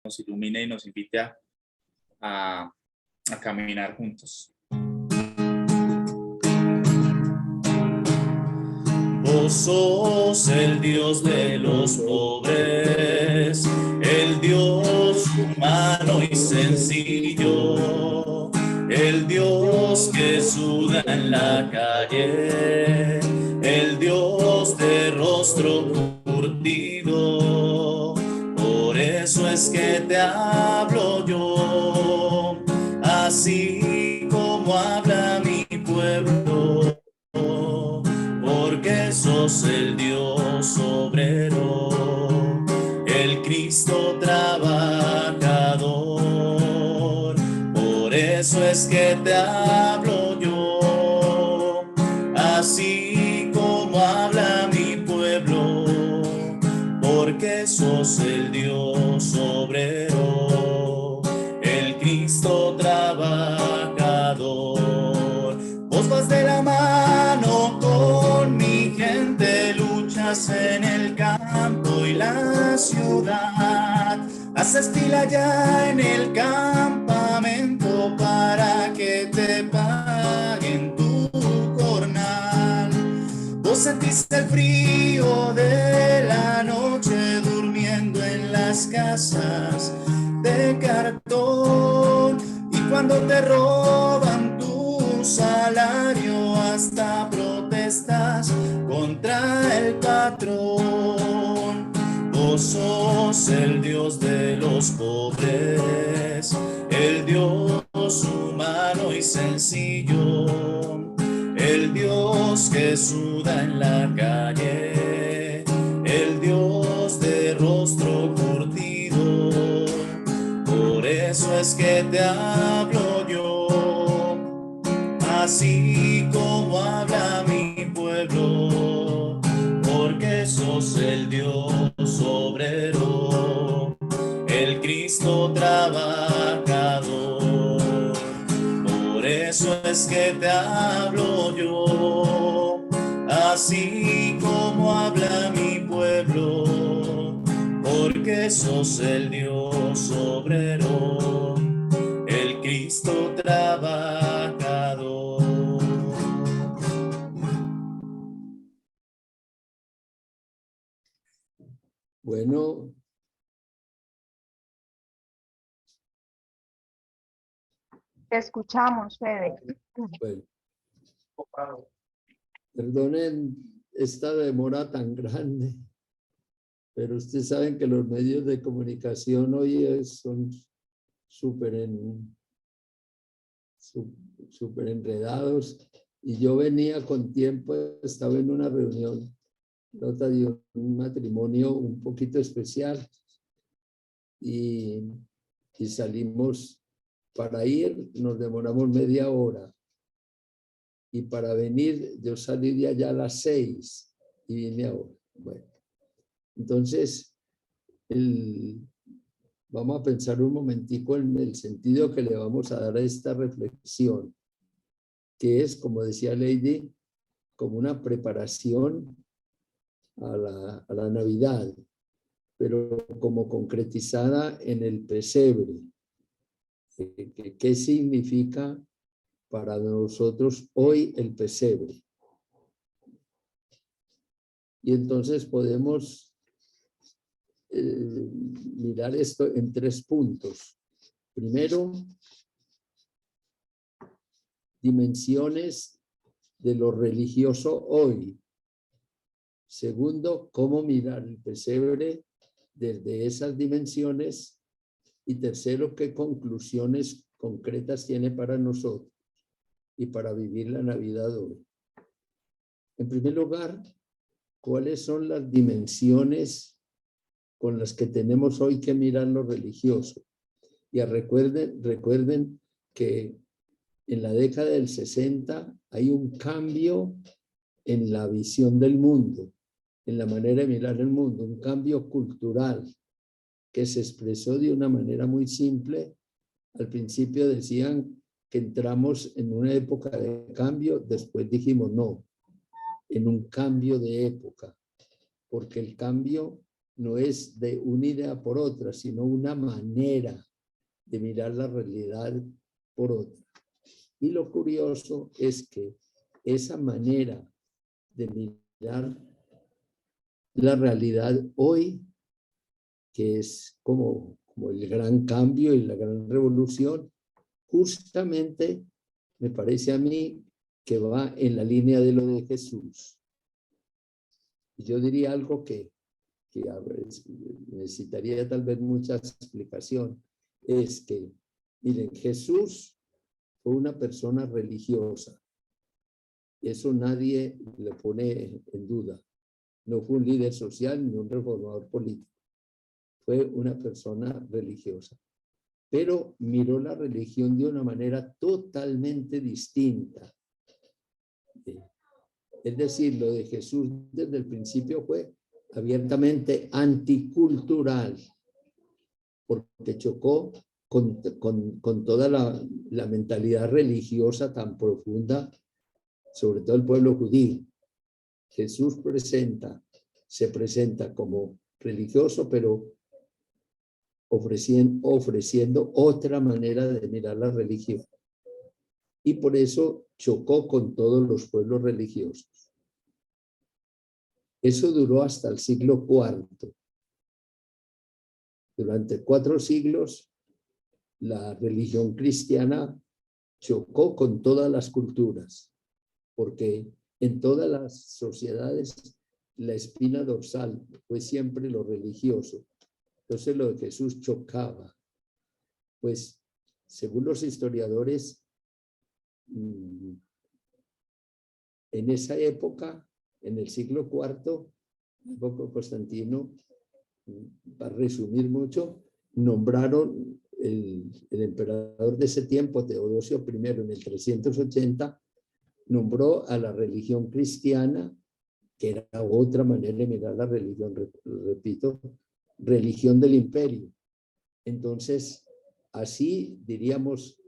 nos ilumine y nos invite a caminar juntos. Vos sos el Dios de los pobres, el Dios humano y sencillo, el Dios que suda en la calle, el Dios de rostro curtido. Por eso es que te hablo yo, así como habla mi pueblo. Porque sos el Dios obrero, el Cristo trabajador. Por eso es que te hablo yo, así como habla mi pueblo. Porque sos el Dios obrero, el Cristo trabajador. Vos vas de la mano con mi gente, luchas en el campo y la ciudad, haces fila ya en el campamento para que te paguen tu jornal. Vos sentís el frío de la noche durmiendo en las casas de cartón, y cuando te roban tu salario hasta protestas contra el patrón. Vos sos el Dios de los pobres, el Dios humano y sencillo, el Dios que suda en la calle, el Dios de rostro curtido. Por eso es que te hablo yo, así como habla mi pueblo. Porque sos el Dios obrero, el Cristo trabajador. Por eso es que te hablo yo, así como habla mi pueblo. Porque sos el Dios obrero, el Cristo trabajador. Bueno, Te escuchamos, Fede. bueno, perdonen esta demora tan grande, pero ustedes saben que los medios de comunicación hoy son súper enredados, y yo venía con tiempo, estaba en una reunión, nota de un matrimonio un poquito especial, y salimos. Para ir nos demoramos media hora, y para venir yo salí de allá a las 6 y vine ahora. Bueno, entonces vamos a pensar un momentico en el sentido que le vamos a dar a esta reflexión, que es, como decía Lady, como una preparación a la Navidad, pero como concretizada en el pesebre. ¿Qué significa para nosotros hoy el pesebre? Y entonces podemos mirar esto en 3 puntos. Primero, dimensiones de lo religioso hoy. Segundo, cómo mirar el pesebre desde esas dimensiones. Y tercero, qué conclusiones concretas tiene para nosotros y para vivir la Navidad hoy. En primer lugar, ¿cuáles son las dimensiones con las que tenemos hoy que mirar lo religioso? Y recuerden que en la década del 60 hay un cambio en la visión del mundo, en la manera de mirar el mundo, un cambio cultural que se expresó de una manera muy simple. Al principio decían que entramos en una época de cambio, después dijimos no, en un cambio de época, porque el cambio no es de una idea por otra, sino una manera de mirar la realidad por otra. Y lo curioso es que esa manera de mirar la realidad hoy, que es como el gran cambio y la gran revolución, justamente me parece a mí que va en la línea de lo de Jesús. Yo diría algo que a ver, necesitaría tal vez mucha explicación, es que, miren, Jesús fue una persona religiosa. Eso nadie le pone en duda. No fue un líder social ni un reformador político. Fue una persona religiosa. Pero miró la religión de una manera totalmente distinta. Es decir, lo de Jesús desde el principio fue abiertamente anticultural, porque chocó con toda la mentalidad religiosa tan profunda, sobre todo el pueblo judío. Jesús se presenta como religioso, pero ofreciendo otra manera de mirar la religión. Y por eso chocó con todos los pueblos religiosos. Eso duró hasta el siglo IV. Durante 4 siglos, la religión cristiana chocó con todas las culturas, porque en todas las sociedades la espina dorsal fue siempre lo religioso. Entonces lo de Jesús chocaba. Pues, según los historiadores, en esa época, en el siglo IV, un poco Constantino, para resumir mucho, nombraron el emperador de ese tiempo, Teodosio I, en el 380, nombró a la religión cristiana, que era otra manera de mirar la religión, repito, religión del imperio. Entonces, así diríamos,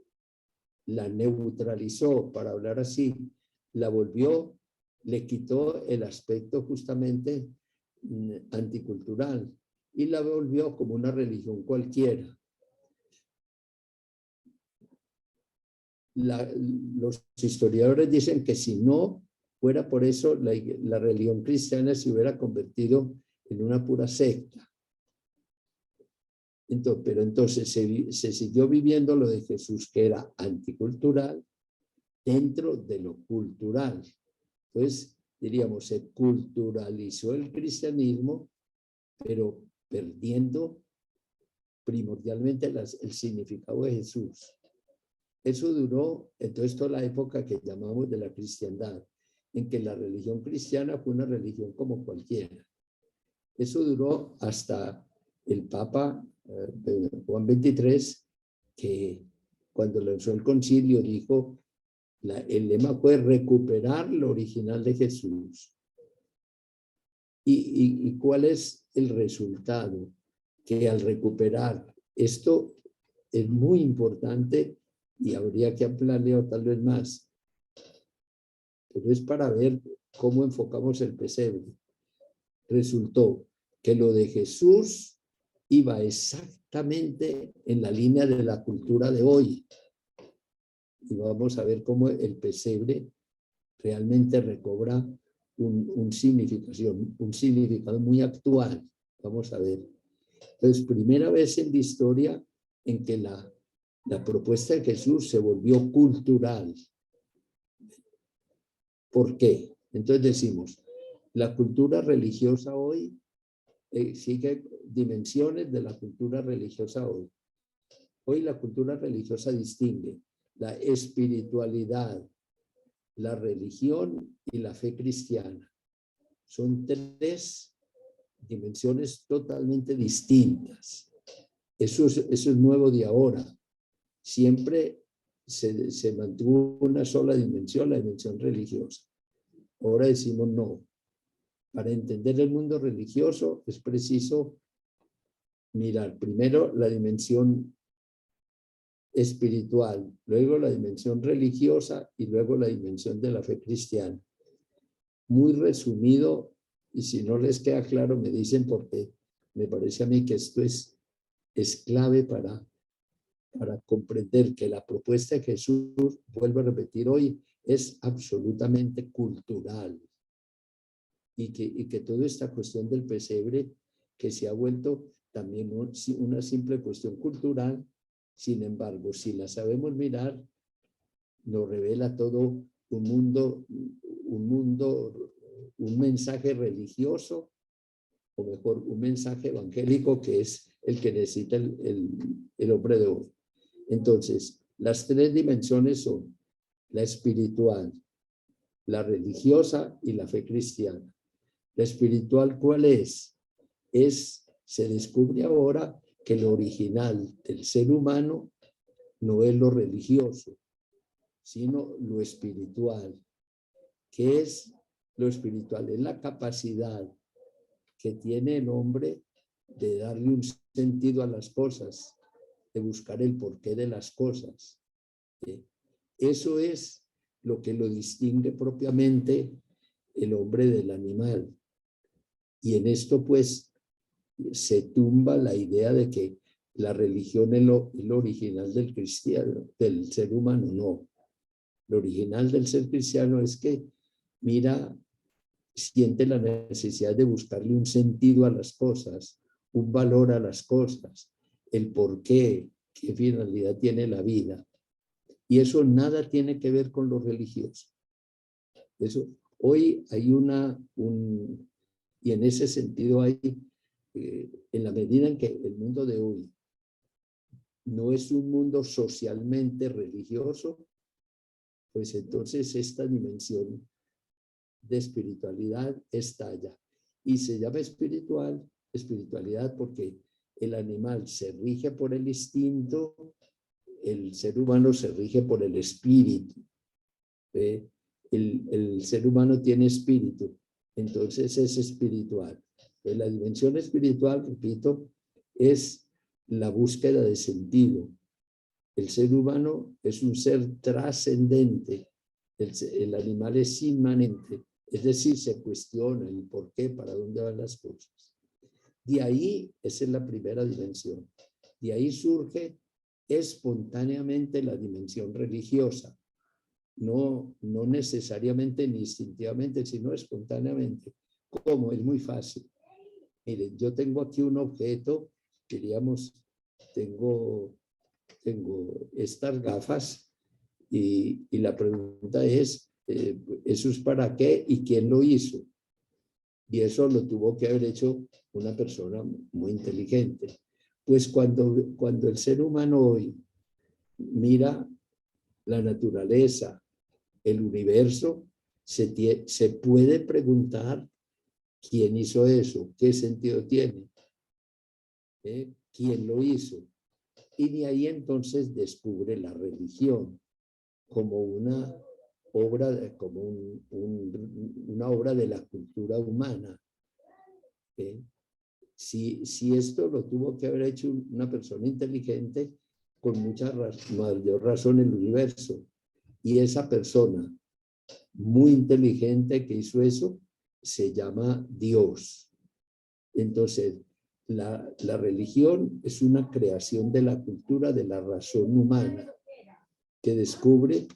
la neutralizó, para hablar así, la volvió, le quitó el aspecto justamente anticultural y la volvió como una religión cualquiera. Los historiadores dicen que si no fuera por eso, la religión cristiana se hubiera convertido en una pura secta. Pero entonces se siguió viviendo lo de Jesús, que era anticultural, dentro de lo cultural. Entonces, diríamos, se culturalizó el cristianismo, pero perdiendo primordialmente el significado de Jesús. Eso duró entonces toda la época que llamamos de la cristiandad, en que la religión cristiana fue una religión como cualquiera. Eso duró hasta el Papa Juan XXIII, que cuando lanzó el concilio dijo, el lema fue recuperar lo original de Jesús. ¿Y cuál es el resultado? Que al recuperar, esto es muy importante y habría que ampliarlo tal vez más, pero es para ver cómo enfocamos el pesebre. Resultó que lo de Jesús iba exactamente en la línea de la cultura de hoy. Y vamos a ver cómo el pesebre realmente recobra un significado muy actual. Vamos a ver. Entonces, primera vez en la historia en que la propuesta de Jesús se volvió cultural. ¿Por qué? Entonces decimos, la cultura religiosa hoy sigue dimensiones de la cultura religiosa hoy. Hoy la cultura religiosa distingue la espiritualidad, la religión y la fe cristiana. Son 3 dimensiones totalmente distintas. Eso es nuevo de ahora. Siempre se mantuvo una sola dimensión, la dimensión religiosa. Ahora decimos no. Para entender el mundo religioso es preciso mirar primero la dimensión espiritual, luego la dimensión religiosa y luego la dimensión de la fe cristiana. Muy resumido, y si no les queda claro me dicen por qué, Me parece a mí que esto es clave para comprender que la propuesta de Jesús, vuelvo a repetir hoy, es absolutamente cultural. Y que toda esta cuestión del pesebre, que se ha vuelto también una simple cuestión cultural, sin embargo, si la sabemos mirar, nos revela todo un mensaje religioso, o mejor, un mensaje evangélico, que es el que necesita el hombre de hoy. Entonces, las tres dimensiones son la espiritual, la religiosa y la fe cristiana. La espiritual, ¿cuál es? Se descubre ahora que lo original del ser humano no es lo religioso, sino lo espiritual. ¿Qué es lo espiritual? Es la capacidad que tiene el hombre de darle un sentido a las cosas, de buscar el porqué de las cosas. Eso es lo que lo distingue propiamente el hombre del animal. Y en esto, pues, se tumba la idea de que la religión es lo original del cristiano, del ser humano. No. Lo original del ser cristiano es que, mira, siente la necesidad de buscarle un sentido a las cosas, un valor a las cosas, el por qué, qué finalidad tiene la vida. Y eso nada tiene que ver con lo religioso. Eso, hoy hay y en ese sentido hay, en la medida en que el mundo de hoy no es un mundo socialmente religioso, pues entonces esta dimensión de espiritualidad estalla. Y se llama espiritualidad porque el animal se rige por el instinto, el ser humano se rige por el espíritu. El ser humano tiene espíritu, entonces es espiritual. La dimensión espiritual, repito, es la búsqueda de sentido. El ser humano es un ser trascendente, el animal es inmanente, es decir, se cuestiona el por qué, para dónde van las cosas. De ahí, esa es la primera dimensión. De ahí surge espontáneamente la dimensión religiosa. No necesariamente ni instintivamente, sino espontáneamente. ¿Cómo? Es muy fácil. Miren, yo tengo aquí un objeto, diríamos, tengo estas gafas y la pregunta es, ¿eso es para qué y quién lo hizo? Y eso lo tuvo que haber hecho una persona muy inteligente. Pues cuando el ser humano hoy mira la naturaleza, el universo, se puede preguntar quién hizo eso, qué sentido tiene, quién lo hizo. Y de ahí entonces descubre la religión como una obra, una obra de la cultura humana. Si esto lo tuvo que haber hecho una persona inteligente, con mucha mayor razón el universo. Y esa persona muy inteligente que hizo eso se llama Dios. Entonces, la religión es una creación de la cultura, de la razón humana, que descubre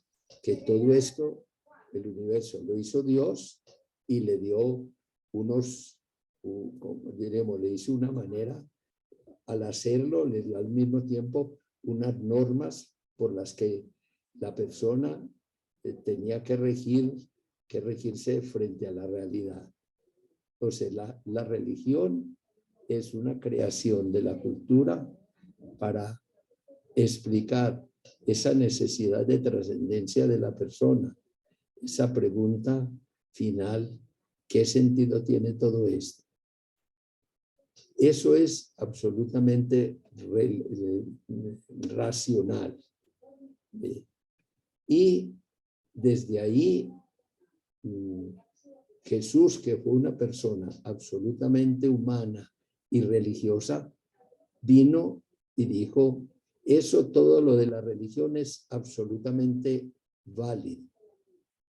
que todo esto, el universo, lo hizo Dios y le dio como diremos, le hizo una manera, al hacerlo, le dio al mismo tiempo unas normas por las que la persona tenía que regirse frente a la realidad. Entonces, la religión es una creación de la cultura para explicar esa necesidad de trascendencia de la persona, esa pregunta final, ¿qué sentido tiene todo esto? Eso es absolutamente racional. Y desde ahí, Jesús, que fue una persona absolutamente humana y religiosa, vino y dijo, eso, todo lo de la religión es absolutamente válido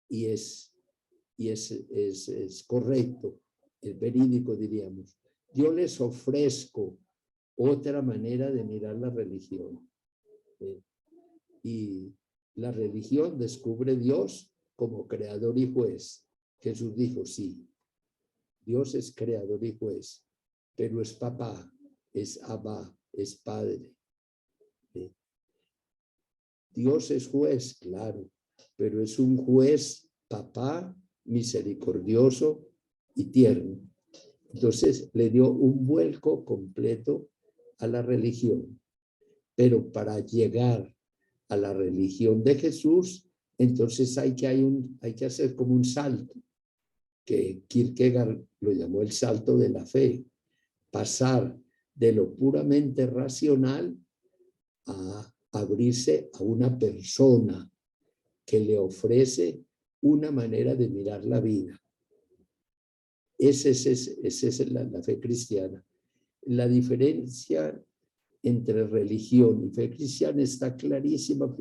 y es correcto, es verídico, diríamos, yo les ofrezco otra manera de mirar la religión. Y la religión descubre a Dios como creador y juez. Jesús dijo, sí, Dios es creador y juez, pero es papá, es Abba, es padre. Dios es juez, claro, pero es un juez papá, misericordioso y tierno. Entonces le dio un vuelco completo a la religión. Pero para llegar a la religión de Jesús, entonces hay que hacer como un salto, que Kierkegaard lo llamó el salto de la fe. Pasar de lo puramente racional a abrirse a una persona que le ofrece una manera de mirar la vida. Esa es la fe cristiana. La diferencia entre religión y fe cristiana está clarísimo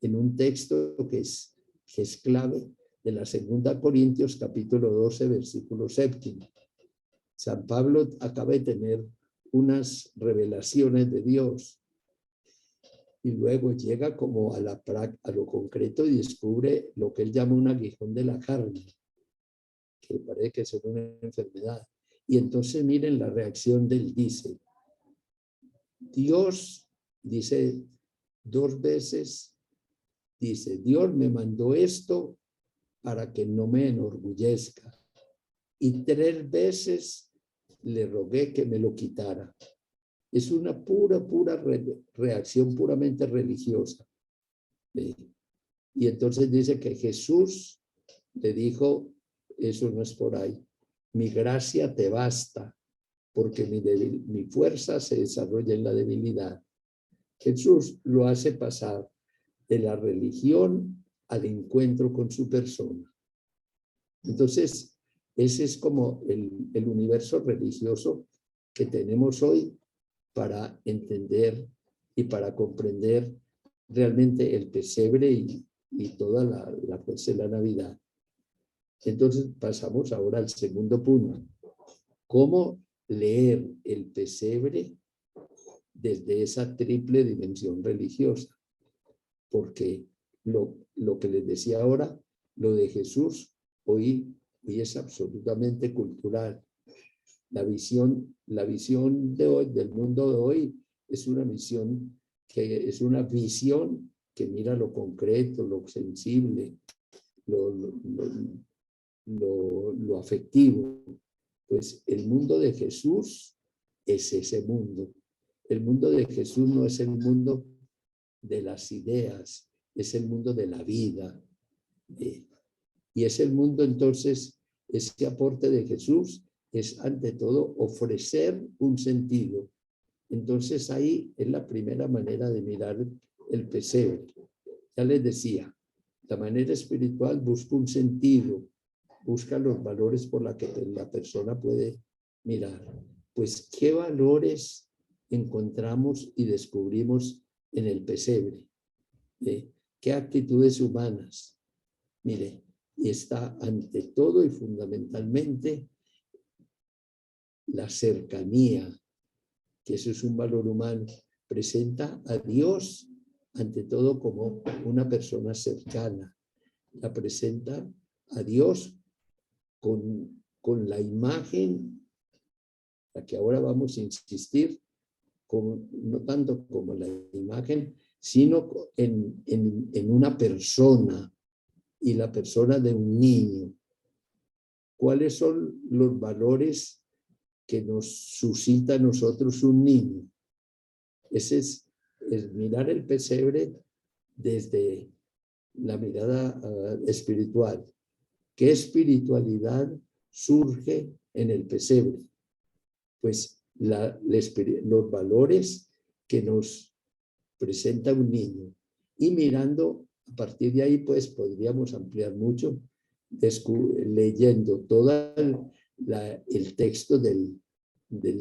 en un texto que es clave de la 2 Corintios capítulo 12, versículo 7. San Pablo acaba de tener unas revelaciones de Dios y luego llega como a lo concreto y descubre lo que él llama un aguijón de la carne, que parece que es una enfermedad. Y entonces miren la reacción de él, dice, Dios, dice 2 veces, dice, Dios me mandó esto para que no me enorgullezca. Y 3 veces le rogué que me lo quitara. Es una pura reacción puramente religiosa. Y entonces dice que Jesús le dijo, eso no es por ahí, mi gracia te basta, porque mi fuerza se desarrolla en la debilidad. Jesús lo hace pasar de la religión al encuentro con su persona. Entonces, ese es como el universo religioso que tenemos hoy para entender y para comprender realmente el pesebre y toda la fuerza de la Navidad. Entonces, pasamos ahora al segundo punto. ¿Cómo leer el pesebre desde esa triple dimensión religiosa? Porque lo que les decía ahora, lo de Jesús, hoy es absolutamente cultural. La visión de hoy, del mundo de hoy, es una visión que mira lo concreto, lo sensible, lo afectivo. Pues el mundo de Jesús es ese mundo. El mundo de Jesús no es el mundo de las ideas, es el mundo de la vida. Y es el mundo, entonces, ese aporte de Jesús es ante todo ofrecer un sentido. Entonces ahí es la primera manera de mirar el pesebre. Ya les decía, la manera espiritual busca un sentido, busca los valores por la que la persona puede mirar. Pues, ¿qué valores encontramos y descubrimos en el pesebre? ¿Qué actitudes humanas? Mire, y está ante todo y fundamentalmente la cercanía, que eso es un valor humano. Presenta a Dios ante todo como una persona cercana. La presenta a Dios con la imagen, la que ahora vamos a insistir, no tanto como la imagen, sino en una persona, y la persona de un niño. ¿Cuáles son los valores que nos suscita a nosotros un niño? Ese es mirar el pesebre desde la mirada espiritual. ¿Qué espiritualidad surge en el pesebre? Pues los valores que nos presenta un niño. Y mirando, a partir de ahí, pues podríamos ampliar mucho, leyendo todo el texto del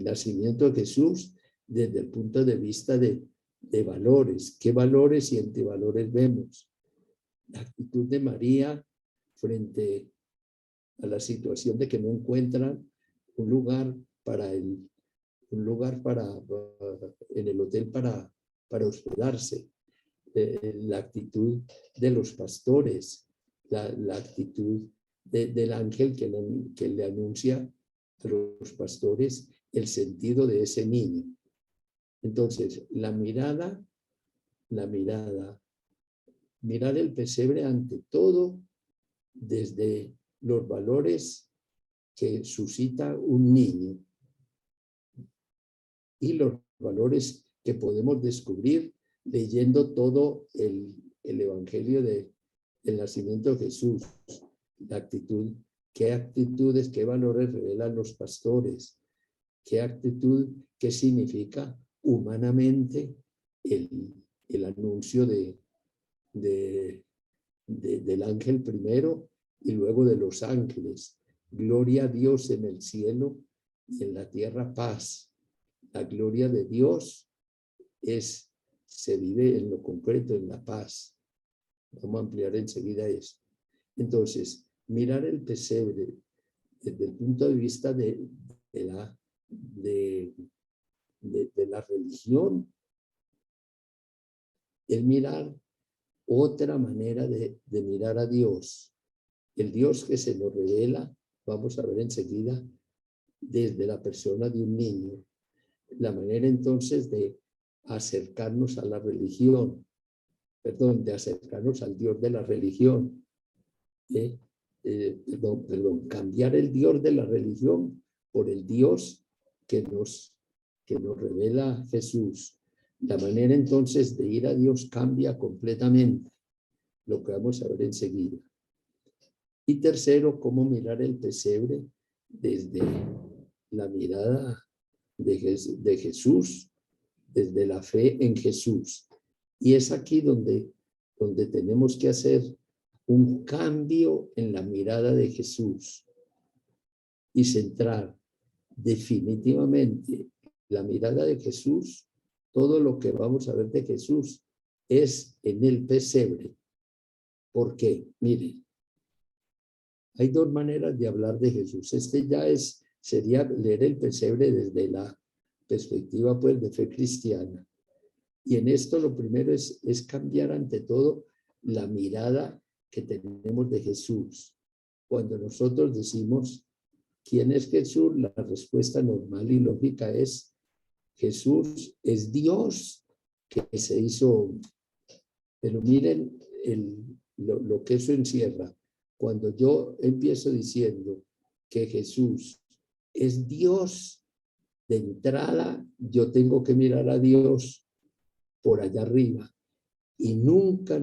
nacimiento de Jesús desde el punto de vista de valores. ¿Qué valores y antivalores vemos? La actitud de María frente a la situación de que no encuentra un lugar un lugar en el hotel para hospedarse. La actitud de los pastores, la actitud del ángel que le anuncia a los pastores el sentido de ese niño. Entonces, mirar el pesebre ante todo desde los valores que suscita un niño y los valores que podemos descubrir leyendo todo el Evangelio del nacimiento de Jesús. La actitud, qué actitudes, qué valores revelan los pastores, qué actitud, qué significa humanamente el anuncio del ángel primero y luego de los ángeles. Gloria a Dios en el cielo y en la tierra paz. La gloria de Dios se vive en lo concreto, en la paz. Vamos a ampliar enseguida esto. Entonces, mirar el pesebre desde el punto de vista de la religión, el mirar otra manera de mirar a Dios. El Dios que se nos revela, vamos a ver enseguida, desde la persona de un niño. La manera entonces de acercarnos a la religión, de acercarnos al Dios de la religión. Cambiar el Dios de la religión por el Dios que nos revela Jesús. La manera entonces de ir a Dios cambia completamente, lo que vamos a ver enseguida. Y tercero, cómo mirar el pesebre desde la mirada de Jesús, desde la fe en Jesús. Y es aquí donde tenemos que hacer un cambio en la mirada de Jesús y centrar definitivamente la mirada de Jesús. Todo lo que vamos a ver de Jesús es en el pesebre. ¿Por qué? Miren, hay dos maneras de hablar de Jesús. Sería leer el pesebre desde la perspectiva pues de fe cristiana. Y en esto lo primero es cambiar ante todo la mirada que tenemos de Jesús. Cuando nosotros decimos, ¿quién es Jesús? La respuesta normal y lógica es, Jesús es Dios que se hizo hombre. Pero miren lo que eso encierra. Cuando yo empiezo diciendo que Jesús es Dios, de entrada yo tengo que mirar a Dios por allá arriba. Y nunca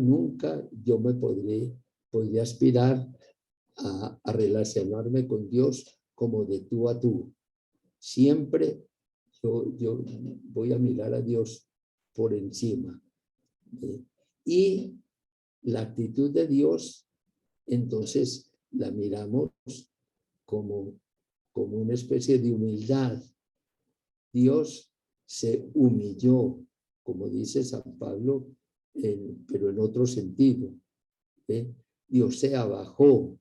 yo me podría aspirar a relacionarme con Dios como de tú a tú. Siempre yo voy a mirar a Dios por encima. Y la actitud de Dios, entonces la miramos como una especie de humildad. Dios se humilló, como dice San Pablo, pero en otro sentido. Dios se abajó.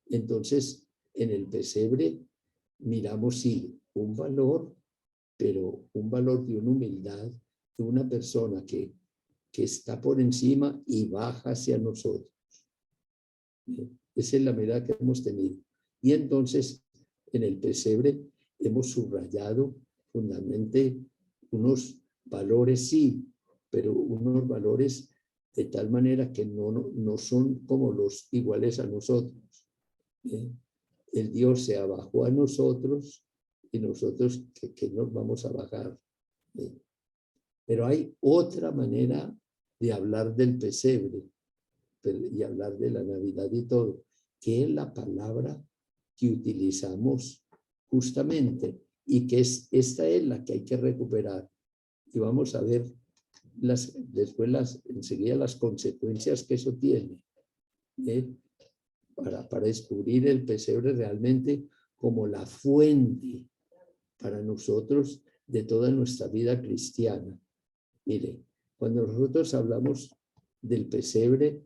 Entonces, en el pesebre miramos, sí, un valor, pero un valor de una humildad, de una persona que está por encima y baja hacia nosotros. Esa es la mirada que hemos tenido. Y entonces, en el pesebre hemos subrayado fundamentalmente unos valores, sí, pero unos valores de tal manera que no son como los iguales a nosotros. El Dios se abajó a nosotros y nosotros que nos vamos a bajar. Pero hay otra manera de hablar del pesebre y hablar de la Navidad y todo, que es la palabra que utilizamos justamente y que esta es la que hay que recuperar. Y vamos a ver enseguida las consecuencias que eso tiene, para descubrir el pesebre realmente como la fuente para nosotros de toda nuestra vida cristiana. Mire, cuando nosotros hablamos del pesebre,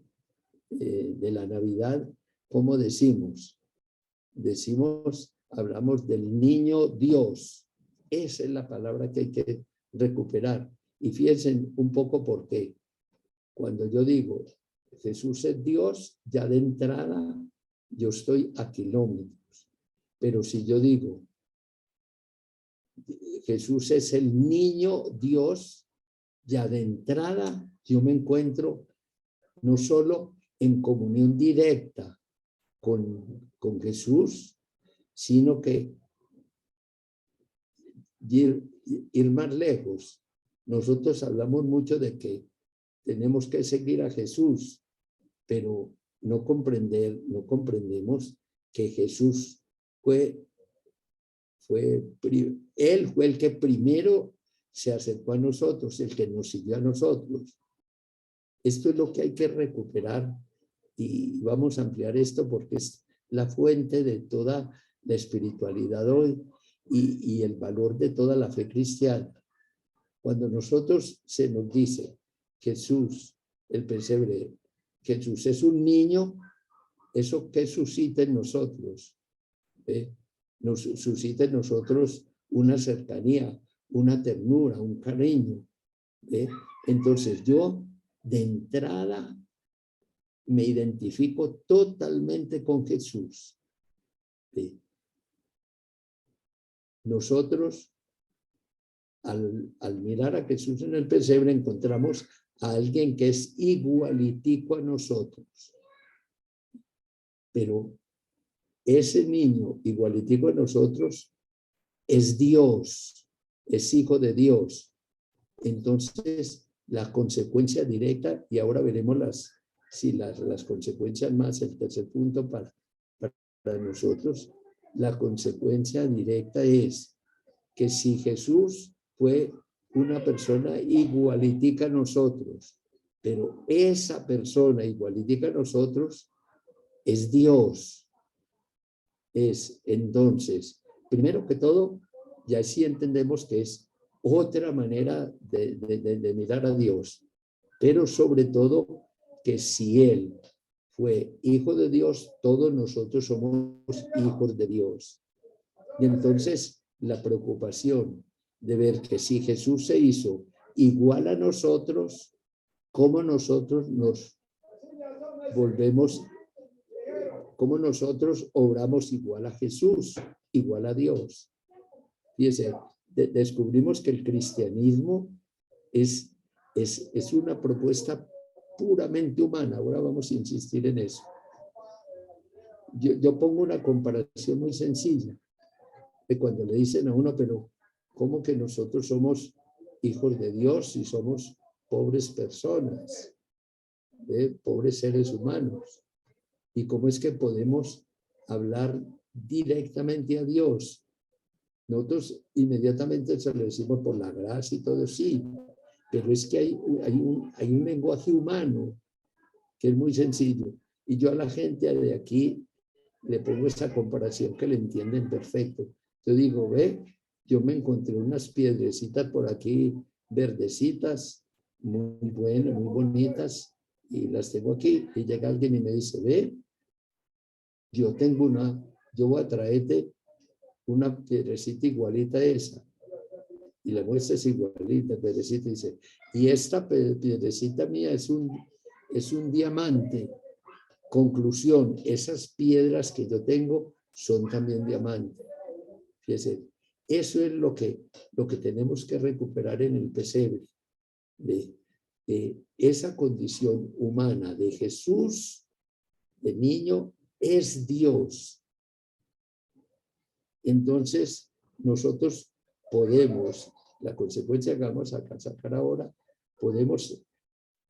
de la Navidad, ¿cómo decimos? Decimos hablamos del niño Dios. Esa es la palabra que hay que recuperar. Y fíjense un poco por qué. Cuando yo digo Jesús es Dios, ya de entrada yo estoy a kilómetros. Pero si yo digo Jesús es el niño Dios, ya de entrada yo me encuentro no solo en comunión directa con Jesús, sino que ir más lejos. Nosotros hablamos mucho de que tenemos que seguir a Jesús, pero no comprendemos que Jesús él fue el que primero se acercó a nosotros, el que nos siguió a nosotros. Esto es lo que hay que recuperar y vamos a ampliar esto porque es la fuente de toda la espiritualidad hoy y el valor de toda la fe cristiana. Cuando nosotros se nos dice Jesús, el pesebre, Jesús es un niño, eso que suscita en nosotros, nos suscita en nosotros una cercanía, una ternura, un cariño. Entonces yo de entrada me identifico totalmente con Jesús. Nosotros, al mirar a Jesús en el pesebre, encontramos a alguien que es igualitico a nosotros. Pero ese niño igualitico a nosotros es Dios, es hijo de Dios. Entonces, la consecuencia directa, y ahora veremos las consecuencias más, el tercer punto para nosotros, la consecuencia directa es que si Jesús fue una persona igualitica a nosotros, pero esa persona igualitica a nosotros es Dios. Es entonces, primero que todo, ya sí entendemos que es otra manera de mirar a Dios, pero sobre todo que si Él fue hijo de Dios, todos nosotros somos hijos de Dios. Y entonces la preocupación de ver que si Jesús se hizo igual a nosotros, ¿cómo nosotros nos volvemos, cómo nosotros obramos igual a Jesús, igual a Dios? Fíjense, descubrimos que el cristianismo es una propuesta puramente humana. Ahora vamos a insistir en eso. Yo pongo una comparación muy sencilla de cuando le dicen a uno, pero ¿cómo que nosotros somos hijos de Dios y somos pobres personas, pobres seres humanos? ¿Y cómo es que podemos hablar directamente a Dios? Nosotros inmediatamente se lo decimos por la gracia y todo, sí, pero es que hay un lenguaje humano que es muy sencillo. Y yo a la gente de aquí le pongo esta comparación que le entienden perfecto. Yo digo, yo me encontré unas piedrecitas por aquí, verdecitas, muy buenas, muy bonitas, y las tengo aquí. Y llega alguien y me dice, yo voy a traerte una piedrecita igualita a esa. Y la muestra es igualita, piedrecita, dice, y esta piedrecita mía es un diamante. Conclusión, esas piedras que yo tengo son también diamantes. Fíjense, eso es lo que tenemos que recuperar en el pesebre, de esa condición humana de Jesús, de niño, es Dios. Entonces, nosotros podemos, la consecuencia que vamos a sacar ahora, podemos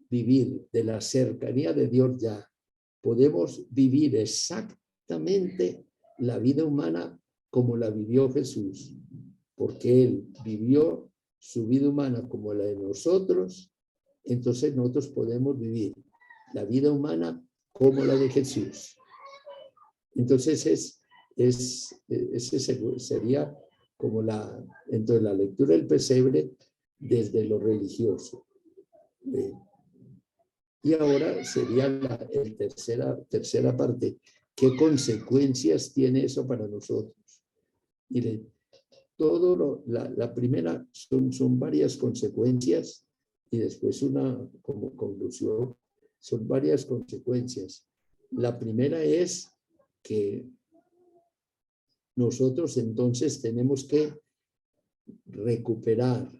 vivir de la cercanía de Dios ya. Podemos vivir exactamente la vida humana como la vivió Jesús, porque Él vivió su vida humana como la de nosotros, entonces nosotros podemos vivir la vida humana como la de Jesús. Entonces ese sería como entonces la lectura del pesebre desde lo religioso. Y ahora sería la tercera parte. ¿Qué consecuencias tiene eso para nosotros? Mire, la primera son varias consecuencias y después una como conclusión, son varias consecuencias. La primera es que nosotros entonces tenemos que recuperar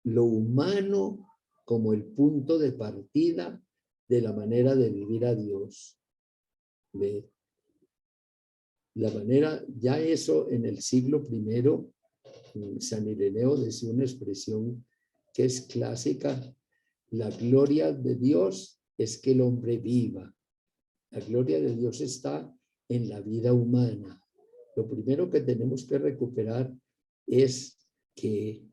lo humano como el punto de partida de la manera de vivir a Dios. ¿Ve? La manera, ya eso en el siglo I, San Ireneo decía una expresión que es clásica: la gloria de Dios es que el hombre viva. La gloria de Dios está en la vida humana. Lo primero que tenemos que recuperar es que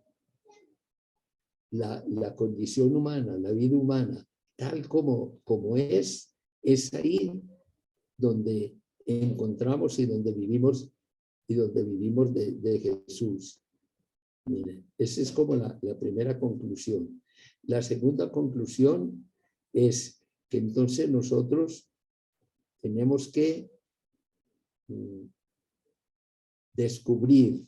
la condición humana, la vida humana, tal como es ahí donde encontramos y donde vivimos de Jesús. Miren, esa es como la primera conclusión. La segunda conclusión es que entonces nosotros tenemos que descubrir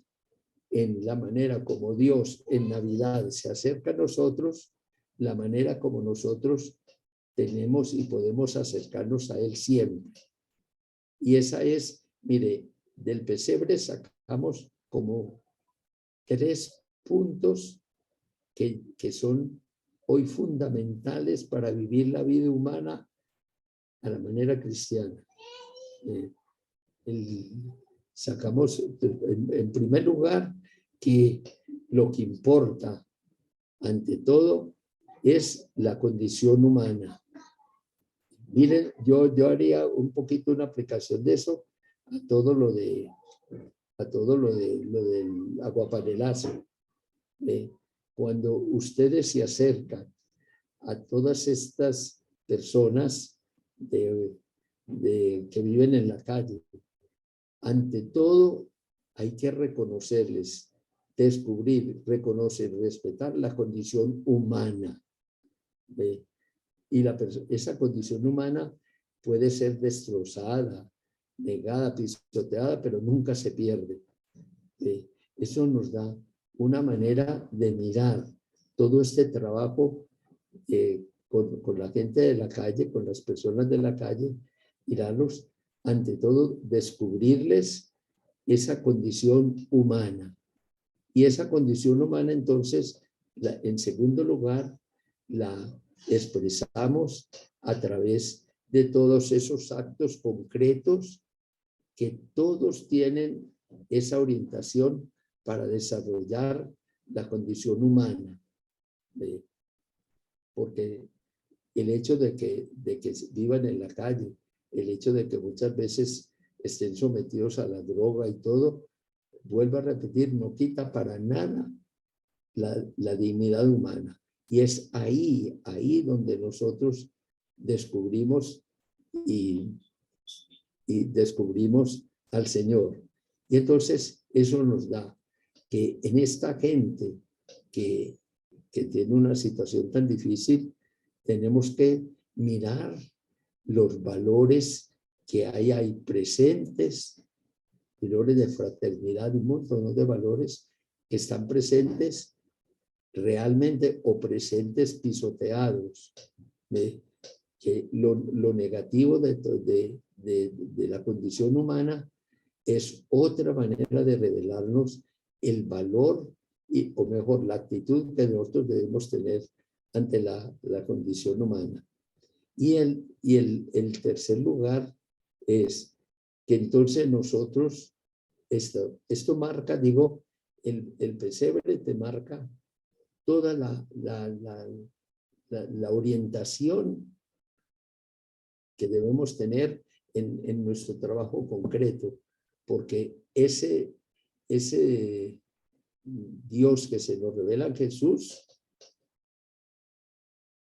en la manera como Dios en Navidad se acerca a nosotros, la manera como nosotros tenemos y podemos acercarnos a Él siempre. Y esa es, mire, del pesebre sacamos como 3 puntos que son hoy fundamentales para vivir la vida humana a la manera cristiana. Sacamos, en primer lugar, que lo que importa ante todo es la condición humana. Miren, yo haría un poquito una aplicación de eso a todo lo del aguapanelazo. Cuando ustedes se acercan a todas estas personas que viven en la calle, ante todo hay que reconocerles, descubrir, reconocer, respetar la condición humana. Y esa condición humana puede ser destrozada, negada, pisoteada, pero nunca se pierde. Eso nos da una manera de mirar todo este trabajo con la gente de la calle, con las personas de la calle, mirarlos, ante todo, descubrirles esa condición humana. Y esa condición humana, entonces, en segundo lugar, la expresamos a través de todos esos actos concretos que todos tienen esa orientación para desarrollar la condición humana. Porque el hecho de que vivan en la calle, el hecho de que muchas veces estén sometidos a la droga y todo, vuelvo a repetir, no quita para nada la dignidad humana. Y es ahí donde nosotros descubrimos y descubrimos al Señor. Y entonces eso nos da que en esta gente que tiene una situación tan difícil, tenemos que mirar los valores que hay presentes, valores de fraternidad, un montón de valores que están presentes realmente o presentes pisoteados. Que lo negativo de la condición humana es otra manera de revelarnos el valor o mejor, la actitud que nosotros debemos tener ante la condición humana. Y el tercer lugar es que entonces nosotros, esto marca, digo, el pesebre te marca toda la orientación que debemos tener en nuestro trabajo concreto, porque ese Dios que se nos revela en Jesús,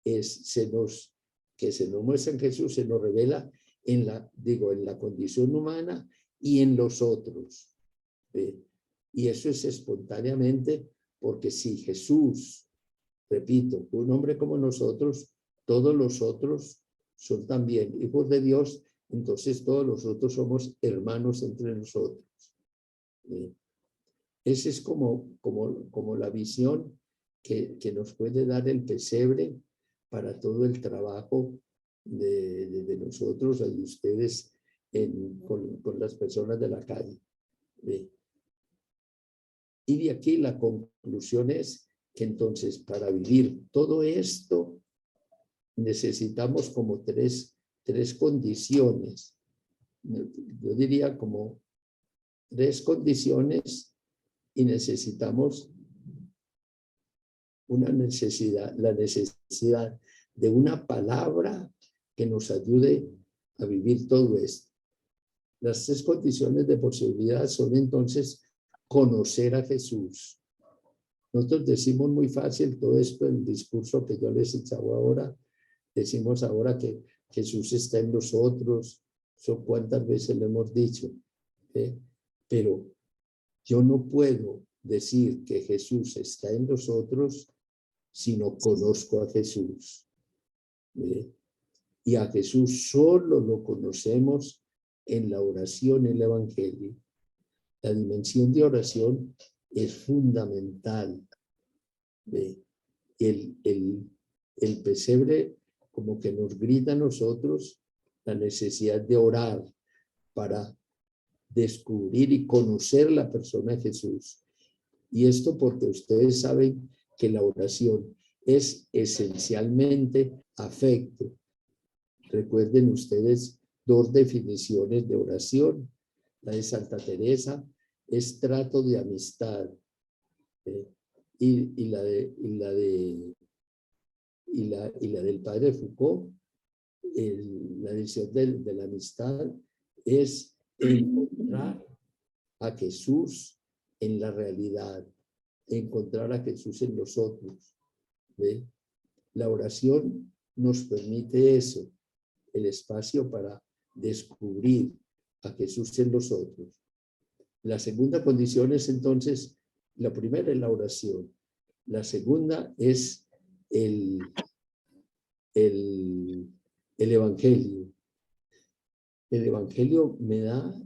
que se nos muestra en Jesús, se nos revela en la condición humana y en los otros. Y eso es espontáneamente, porque si Jesús, repito, un hombre como nosotros, todos los otros son también hijos de Dios, entonces todos los otros somos hermanos entre nosotros. Esa es como la visión que nos puede dar el pesebre para todo el trabajo de nosotros, de ustedes, con las personas de la calle. Y de aquí la conclusión es que entonces para vivir todo esto necesitamos como tres condiciones. Yo diría como 3 condiciones y necesitamos la necesidad de una palabra que nos ayude a vivir todo esto. Las 3 condiciones de posibilidad son entonces conocer a Jesús. Nosotros decimos muy fácil todo esto, el discurso que yo les he echado ahora, decimos ahora que Jesús está en nosotros, son cuántas veces lo hemos dicho, pero yo no puedo decir que Jesús está en nosotros si no conozco a Jesús. Y a Jesús solo lo conocemos en la oración, en el Evangelio. La dimensión de oración es fundamental. El pesebre como que nos grita a nosotros la necesidad de orar para descubrir y conocer la persona de Jesús. Y esto porque ustedes saben que la oración es esencialmente afecto. Recuerden ustedes 2 definiciones de oración. La de Santa Teresa es trato de amistad. Y la del padre Foucault, la edición de la amistad es encontrar a Jesús en la realidad, encontrar a Jesús en nosotros. La oración nos permite eso, el espacio para descubrir a Jesús en nosotros. La segunda condición es entonces, la primera es la oración, la segunda es el Evangelio. El Evangelio me da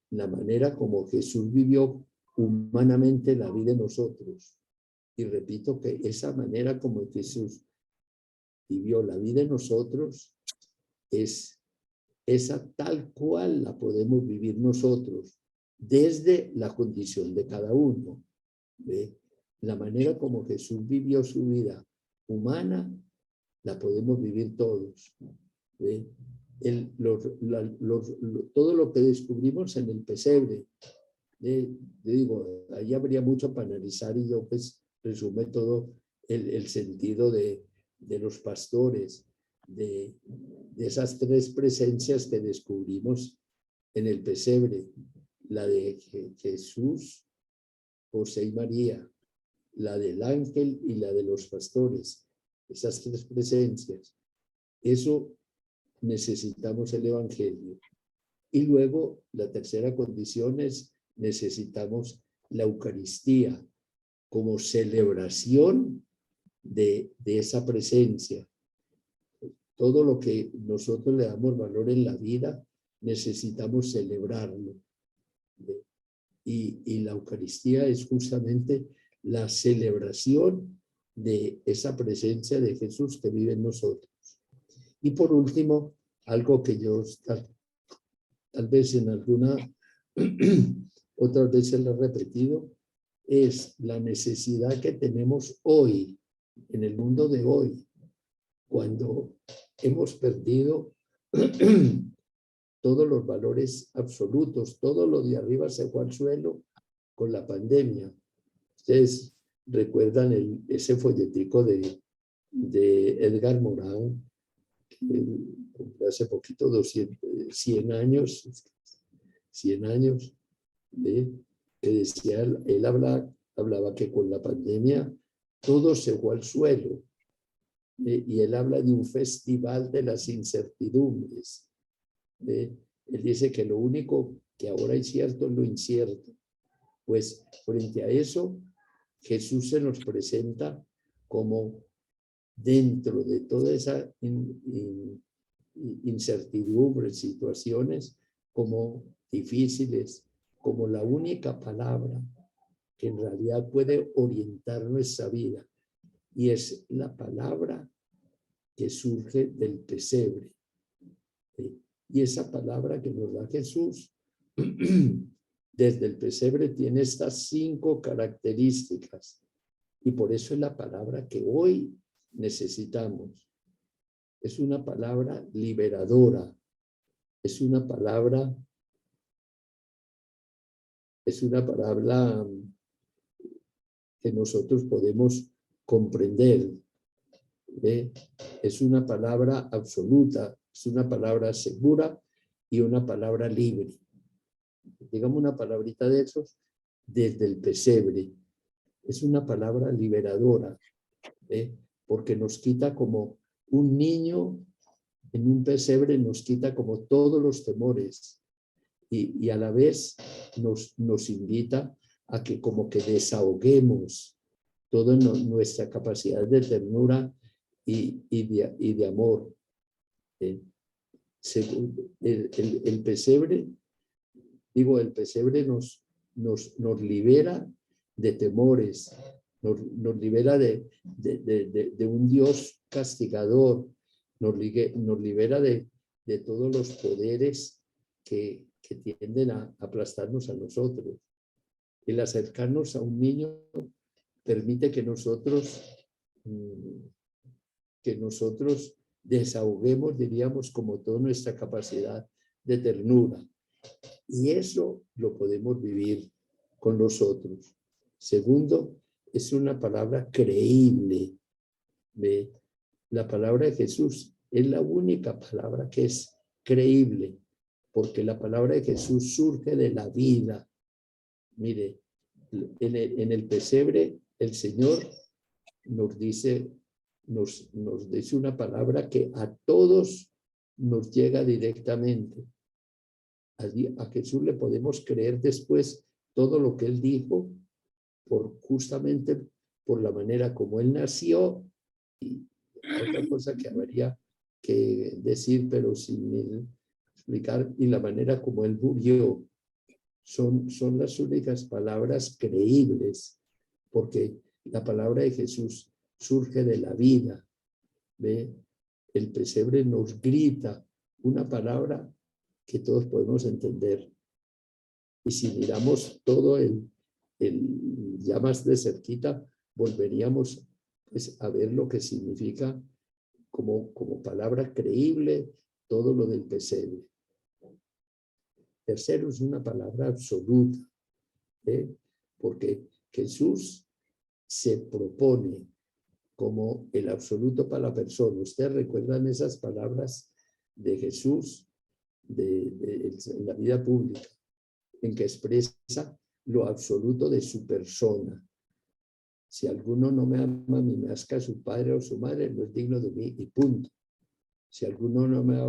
la manera como Jesús vivió humanamente la vida de nosotros. Y repito que esa manera como Jesús vivió la vida de nosotros es esa tal cual la podemos vivir nosotros desde la condición de cada uno. La manera como Jesús vivió su vida humana la podemos vivir todos. Todo lo que descubrimos en el pesebre, digo, ahí habría mucho para analizar y yo pues resume todo el sentido de los pastores, de esas 3 presencias que descubrimos en el pesebre, la de Jesús, José y María, la del ángel y la de los pastores, esas 3 presencias. Eso necesitamos el Evangelio. Y luego la tercera condición es necesitamos la Eucaristía como celebración de esa presencia. Todo lo que nosotros le damos valor en la vida, necesitamos celebrarlo. Y la Eucaristía es justamente la celebración de esa presencia de Jesús que vive en nosotros. Y por último, algo que yo tal vez en alguna otras veces lo he repetido, es la necesidad que tenemos hoy, en el mundo de hoy, cuando hemos perdido todos los valores absolutos, todo lo de arriba se fue al suelo con la pandemia. Ustedes recuerdan ese folletico de Edgar Morin, hace poquito 100 años, que decía, él hablaba que con la pandemia todo se fue al suelo. Y él habla de un festival de las incertidumbres. Él dice que lo único que ahora es cierto es lo incierto. Pues frente a eso, Jesús se nos presenta como dentro de toda esa incertidumbre, situaciones como difíciles, como la única palabra que en realidad puede orientar nuestra vida. Y es la palabra que surge del pesebre. Y esa palabra que nos da Jesús desde el pesebre tiene estas 5 características. Y por eso es la palabra que hoy necesitamos. Es una palabra liberadora. Es una palabra que nosotros podemos comprender. Es una palabra absoluta, es una palabra segura y una palabra libre. Digamos una palabrita de esos desde el pesebre. Es una palabra liberadora, porque nos quita como un niño en un pesebre, nos quita como todos los temores y a la vez nos invita a que como que desahoguemos toda nuestra capacidad de ternura y de amor. El pesebre, el pesebre nos libera de temores, nos libera de un Dios castigador, nos libera de todos los poderes que tienden a aplastarnos a nosotros. El acercarnos a un niño permite que nosotros desahoguemos, diríamos, como toda nuestra capacidad de ternura. Y eso lo podemos vivir con los otros. Segundo, es una palabra creíble. La palabra de Jesús es la única palabra que es creíble, porque la palabra de Jesús surge de la vida. Mire, en el pesebre el Señor nos dice una palabra que a todos nos llega directamente. A Jesús le podemos creer después todo lo que él dijo, justamente por la manera como él nació, y otra cosa que habría que decir, pero sin explicar, y la manera como él murió. Son las únicas palabras creíbles, porque la palabra de Jesús surge de la vida. El pesebre nos grita una palabra que todos podemos entender. Y si miramos todo ya más de cerquita, volveríamos pues, a ver lo que significa como palabra creíble todo lo del pesebre. Tercero, es una palabra absoluta, porque Jesús se propone como el absoluto para la persona. ¿Ustedes recuerdan esas palabras de Jesús en la vida pública, en que expresa lo absoluto de su persona? Si alguno no me ama ni más que a su padre o su madre, no es digno de mí, y punto. Si alguno no me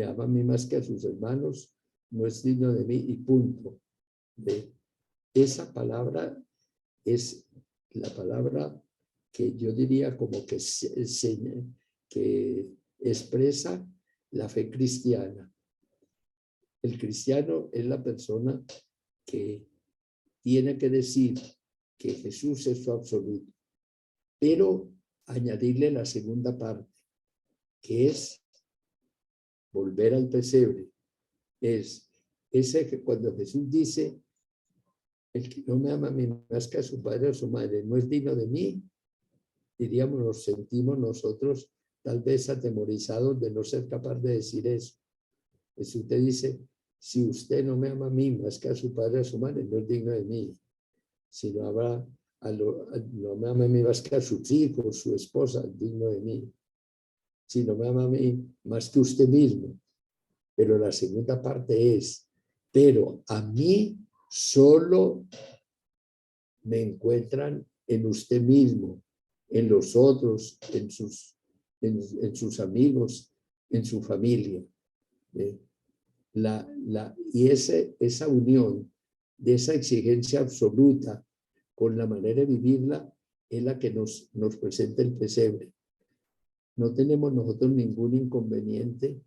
ama a mí más que a sus hermanos, no es digno de mí, y punto. Esa palabra es la palabra que yo diría como que expresa la fe cristiana. El cristiano es la persona que tiene que decir que Jesús es su absoluto, pero añadirle la segunda parte, que es volver al pesebre. Es ese que cuando Jesús dice, el que no me ama a mí más que a su padre o su madre no es digno de mí, diríamos, nos sentimos nosotros tal vez atemorizados de no ser capaz de decir eso. Jesús te dice, si usted no me ama a mí más que a su padre o a su madre, no es digno de mí. Si no me ama a mí más que a sus hijos, su esposa, es digno de mí. Si no me ama a mí más que usted mismo. Pero la segunda parte es, pero a mí solo me encuentran en usted mismo, en los otros, en sus amigos, en su familia. Y esa unión de esa exigencia absoluta con la manera de vivirla es la que nos presenta el pesebre. No tenemos nosotros ningún inconveniente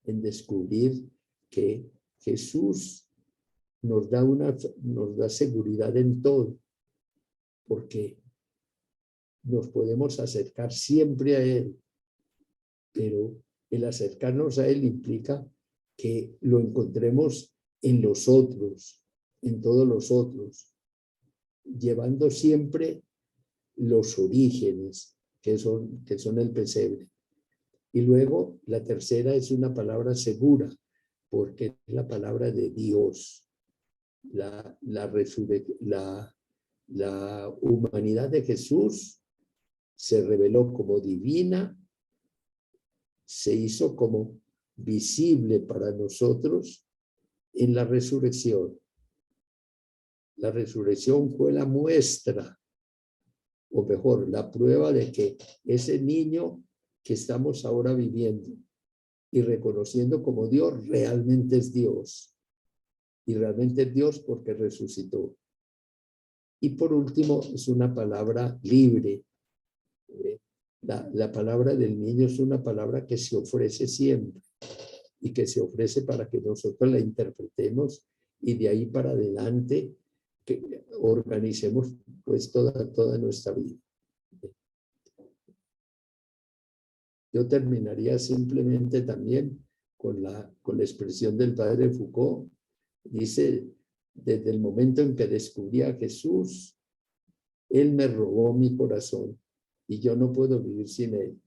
en descubrir que Jesús nos da seguridad en todo, porque nos podemos acercar siempre a Él, pero el acercarnos a Él implica que lo encontremos en los otros, en todos los otros, llevando siempre los orígenes, que son el pesebre. Y luego la tercera es una palabra segura, porque es la palabra de Dios. La humanidad de Jesús se reveló como divina, se hizo como visible para nosotros en la resurrección. La resurrección fue la muestra, o mejor, la prueba de que ese niño que estamos ahora viviendo y reconociendo como Dios, realmente es Dios. Y realmente es Dios porque resucitó. Y por último, es una palabra libre. La palabra del niño es una palabra que se ofrece siempre y que se ofrece para que nosotros la interpretemos y de ahí para adelante que organicemos pues toda nuestra vida. Yo terminaría simplemente también con la expresión del padre Foucault. Dice, desde el momento en que descubrí a Jesús, Él me robó mi corazón y yo no puedo vivir sin Él.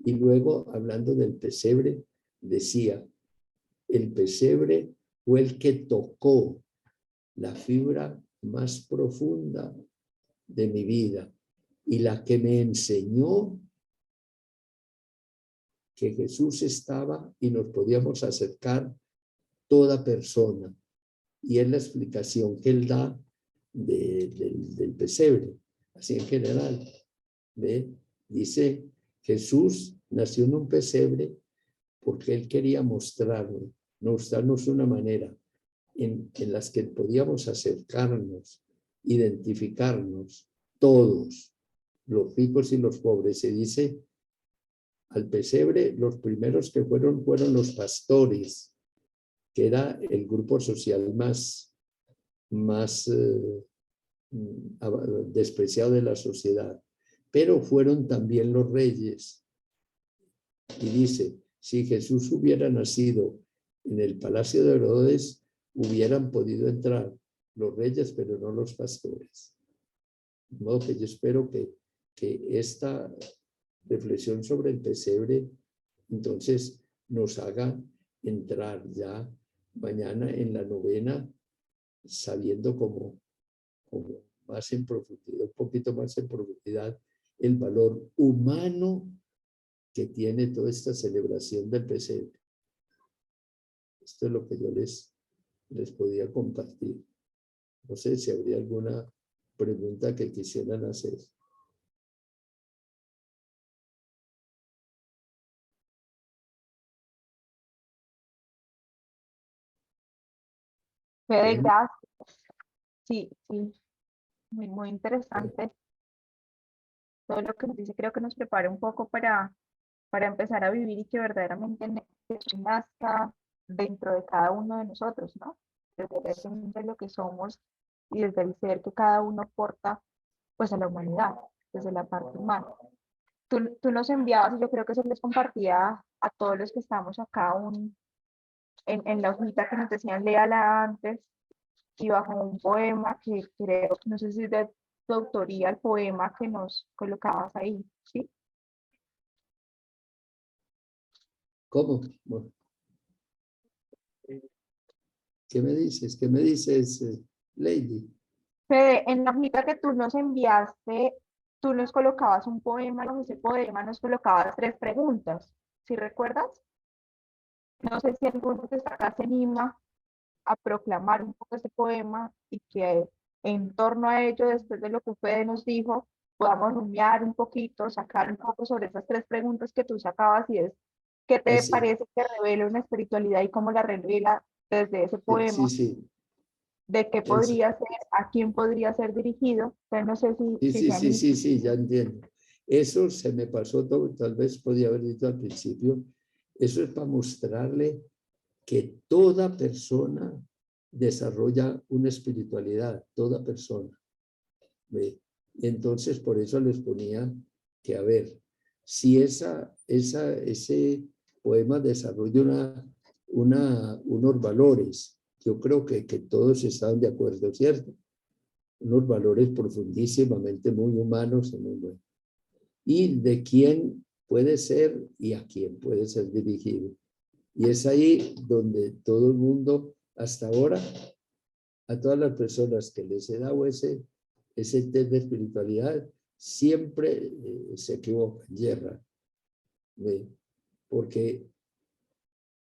Y luego, hablando del pesebre, decía, el pesebre fue el que tocó la fibra más profunda de mi vida y la que me enseñó que Jesús estaba y nos podíamos acercar toda persona. Y es la explicación que él da del pesebre, así en general. ¿Ve? Dice, Jesús nació en un pesebre porque él quería mostrarnos una manera en las que podíamos acercarnos, identificarnos, todos, los ricos y los pobres. Se dice, al pesebre, los primeros que fueron los pastores, que era el grupo social más despreciado de la sociedad, pero fueron también los reyes. Y dice, si Jesús hubiera nacido en el palacio de Herodes, hubieran podido entrar los reyes, pero no los pastores. De modo que yo espero que esta reflexión sobre el pesebre entonces nos haga entrar ya mañana en la novena sabiendo como más en profundidad, un poquito más en profundidad, el valor humano que tiene toda esta celebración del pesebre. Esto es lo que yo les podía compartir. No sé si habría alguna pregunta que quisieran hacer. Fede, Bien. gracias. Sí, sí, muy interesante. Todo lo que nos dice creo que nos prepara un poco para empezar a vivir y que verdaderamente nazca dentro de cada uno de nosotros, ¿no? Desde lo que somos y desde el ser que cada uno porta pues a la humanidad, desde la parte humana. Tú nos enviabas, y yo creo que se les compartía a todos los que estamos acá en la hojita que nos decían léala antes, y bajo un poema que creo, no sé si es de tu autoría, el poema que nos colocabas ahí, ¿sí? ¿Cómo? Bueno, ¿qué me dices? ¿Qué me dices, Lady? Fede, en la hojita que tú nos enviaste, tú nos colocabas un poema, en ese poema nos colocabas 3 preguntas, ¿sí recuerdas? No sé si alguno de acá se anima a proclamar un poco ese poema y que en torno a ello, después de lo que Fede nos dijo, podamos rumiar un poquito, sacar un poco sobre esas 3 preguntas que tú sacabas y es, ¿qué te Así. parece que revela una espiritualidad y cómo la revela desde ese Sí, poema? sí. ¿De qué Eso. podría ser? ¿A quién podría ser dirigido? Entonces, no sé si se anima. Sí, ya entiendo. Eso se me pasó todo, tal vez podía haber dicho al principio. Eso es para mostrarle que toda persona desarrolla una espiritualidad, toda persona. ¿Ve? Entonces, por eso les ponía que, a ver, si ese poema desarrolla unos valores, yo creo que todos estaban de acuerdo, ¿cierto? Unos valores profundísimamente muy humanos y muy buenos. Y de quién puede ser y a quién puede ser dirigido. Y es ahí donde todo el mundo, hasta ahora, a todas las personas que les he dado ese test de espiritualidad, siempre se equivocan, yerran. Porque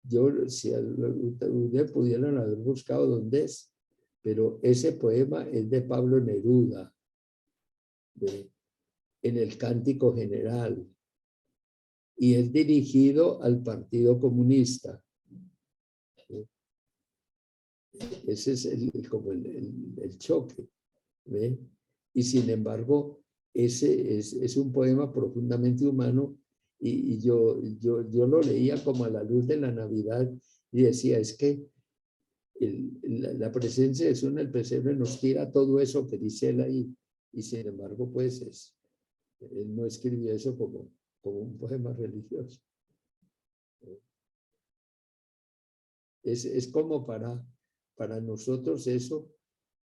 yo, si ustedes pudieran haber buscado dónde es, pero ese poema es de Pablo Neruda, en el Cántico General, y es dirigido al Partido Comunista. Ese es como el choque. ¿Ve? Y sin embargo, ese es un poema profundamente humano, y yo lo leía como a la luz de la Navidad y decía, es que la presencia de Jesús en el pesebre nos tira todo eso que dice él ahí, y sin embargo, pues él no escribió eso como un poema religioso. Es como para nosotros eso,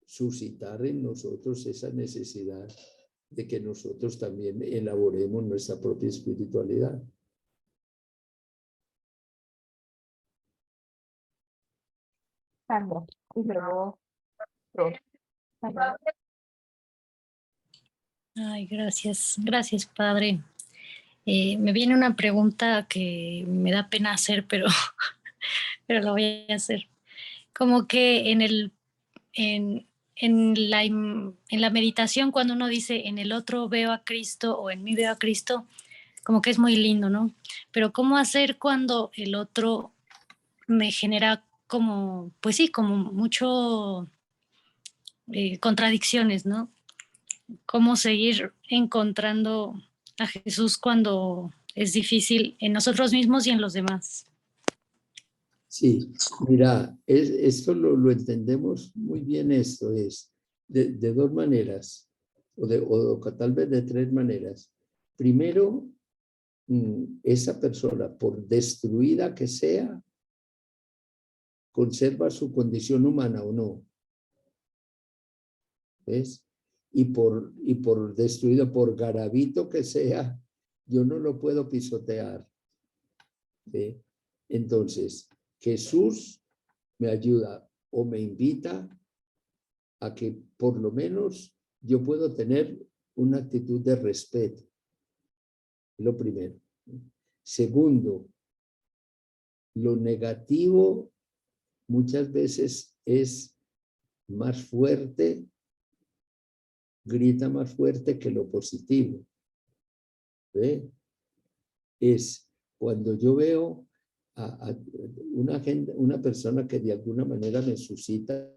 suscitar en nosotros esa necesidad de que nosotros también elaboremos nuestra propia espiritualidad. Sandra, y luego Ros. Sandra. Ay, gracias, gracias, Padre. Me viene una pregunta que me da pena hacer, pero la voy a hacer. Como que en la meditación, cuando uno dice en el otro veo a Cristo o en mí veo a Cristo, como que es muy lindo, ¿no? Pero ¿cómo hacer cuando el otro me genera como, pues sí, como mucho contradicciones, ¿no? ¿Cómo seguir encontrando a Jesús cuando es difícil en nosotros mismos y en los demás? Sí, mira, esto lo entendemos muy bien. Esto es de dos maneras, o tal vez de tres maneras. Primero, esa persona, por destruida que sea, conserva su condición humana o no. ¿Ves? Y por destruido, por garabito que sea, yo no lo puedo pisotear. ¿Ve? Entonces, Jesús me ayuda o me invita a que por lo menos yo puedo tener una actitud de respeto. Lo primero. Segundo, lo negativo muchas veces es más fuerte, grita más fuerte que lo positivo. ¿Ve? Es cuando yo veo a una persona que de alguna manera me suscita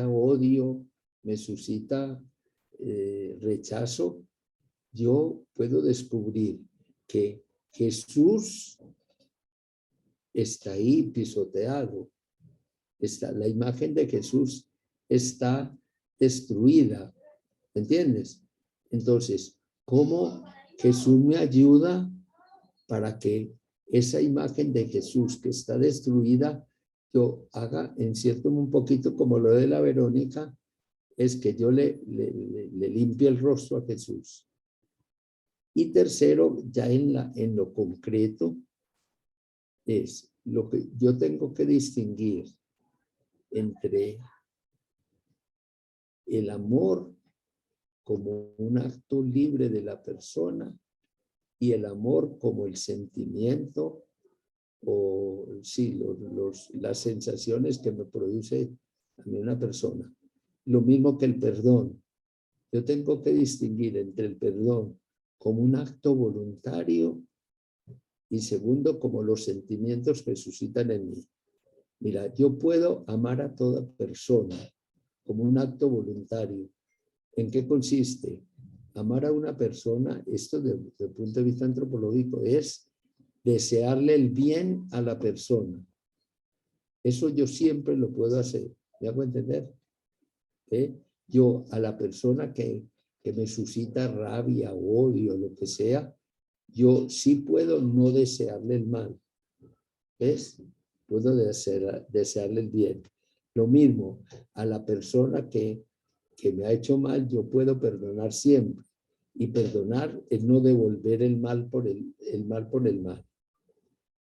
odio, me suscita rechazo, yo puedo descubrir que Jesús está ahí pisoteado. La imagen de Jesús está destruida. ¿Entiendes? Entonces, ¿cómo Jesús me ayuda para que esa imagen de Jesús que está destruida, yo haga en cierto un poquito como lo de la Verónica, es que yo le limpie el rostro a Jesús? Y tercero, ya en lo concreto, es lo que yo tengo que distinguir entre el amor como un acto libre de la persona y el amor como el sentimiento o sí, las sensaciones que me produce a mí una persona. Lo mismo que el perdón. Yo tengo que distinguir entre el perdón como un acto voluntario y segundo, como los sentimientos que suscitan en mí. Mira, yo puedo amar a toda persona como un acto voluntario. ¿En qué consiste? Amar a una persona, esto desde el punto de vista antropológico, es desearle el bien a la persona. Eso yo siempre lo puedo hacer. ¿Me hago entender? Yo a la persona que me suscita rabia, odio, lo que sea, yo sí puedo no desearle el mal. ¿Ves? Puedo desearle el bien. Lo mismo, a la persona que me ha hecho mal, yo puedo perdonar siempre. Y perdonar es no devolver el mal por el mal por el mal.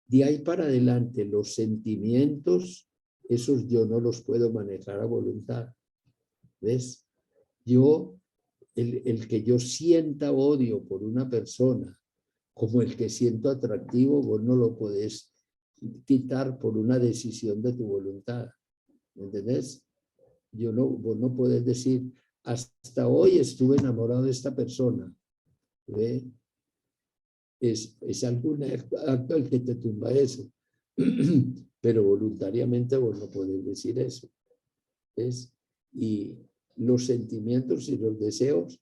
De ahí para adelante, los sentimientos, esos yo no los puedo manejar a voluntad. ¿Ves? El que yo sienta odio por una persona, como el que siento atractivo, vos no lo podés quitar por una decisión de tu voluntad. ¿Me entendés? Vos no podés decir, hasta hoy estuve enamorado de esta persona. ¿Ve? Es algún acto el que te tumba eso. Pero voluntariamente vos no podés decir eso. ¿Ves? Y los sentimientos y los deseos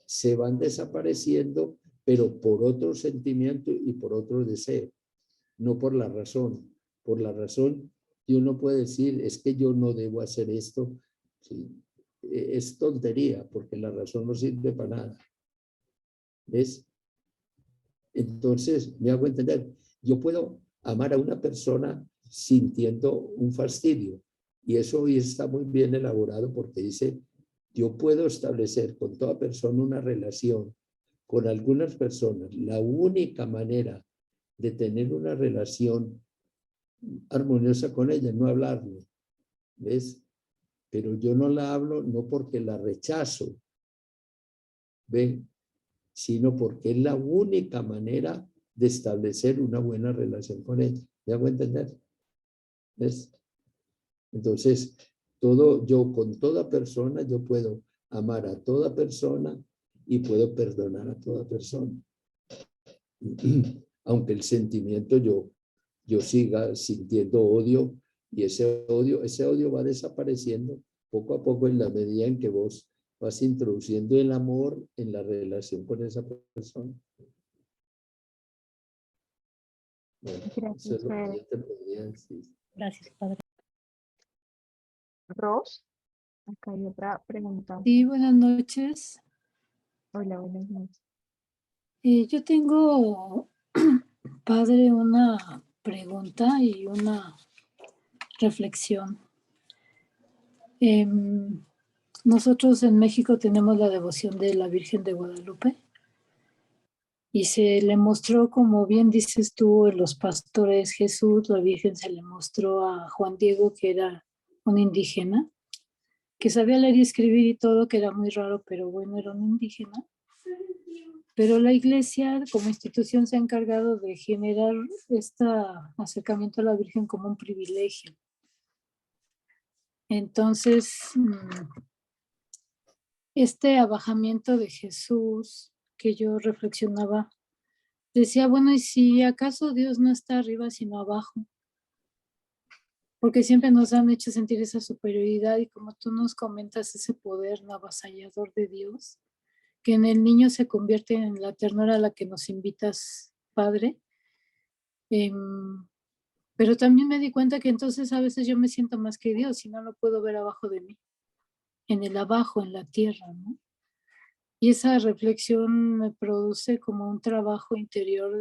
se van desapareciendo, pero por otro sentimiento y por otro deseo, no por la razón. Por la razón, yo no puedo decir, es que yo no debo hacer esto. Sí, es tontería, porque la razón no sirve para nada. ¿Ves? Entonces, me hago entender, yo puedo amar a una persona sintiendo un fastidio, y eso hoy está muy bien elaborado porque dice, yo puedo establecer con toda persona una relación, con algunas personas, la única manera de tener una relación armoniosa con ella es no hablarle, ¿ves? Pero yo no la hablo no porque la rechazo, ¿ven? Sino porque es la única manera de establecer una buena relación con ella. ¿Me hago entender? ¿Ves? Entonces, yo con toda persona, yo puedo amar a toda persona y puedo perdonar a toda persona. Aunque el sentimiento yo siga sintiendo odio, y ese odio va desapareciendo poco a poco en la medida en que vos vas introduciendo el amor en la relación con esa persona. Bueno, eso Gracias, es lo que Padre. yo te podría decir. Gracias, Padre. Ros, acá hay otra pregunta. Sí, buenas noches. Hola, buenas noches. Yo tengo, padre, una pregunta y una reflexión. Nosotros en México tenemos la devoción de la Virgen de Guadalupe y se le mostró, como bien dices tú, en los pastores Jesús, la Virgen se le mostró a Juan Diego, que era un indígena, que sabía leer y escribir y todo, que era muy raro, pero bueno, era un indígena. Pero la iglesia como institución se ha encargado de generar este acercamiento a la Virgen como un privilegio. Entonces, este abajamiento de Jesús que yo reflexionaba, decía, bueno, ¿y si acaso Dios no está arriba sino abajo? Porque siempre nos han hecho sentir esa superioridad y como tú nos comentas, ese poder avasallador de Dios, que en el niño se convierte en la ternura a la que nos invitas, Padre. Pero también me di cuenta que entonces a veces yo me siento más que Dios y no lo puedo ver abajo de mí, en el abajo, en la tierra, ¿no? Y esa reflexión me produce como un trabajo interior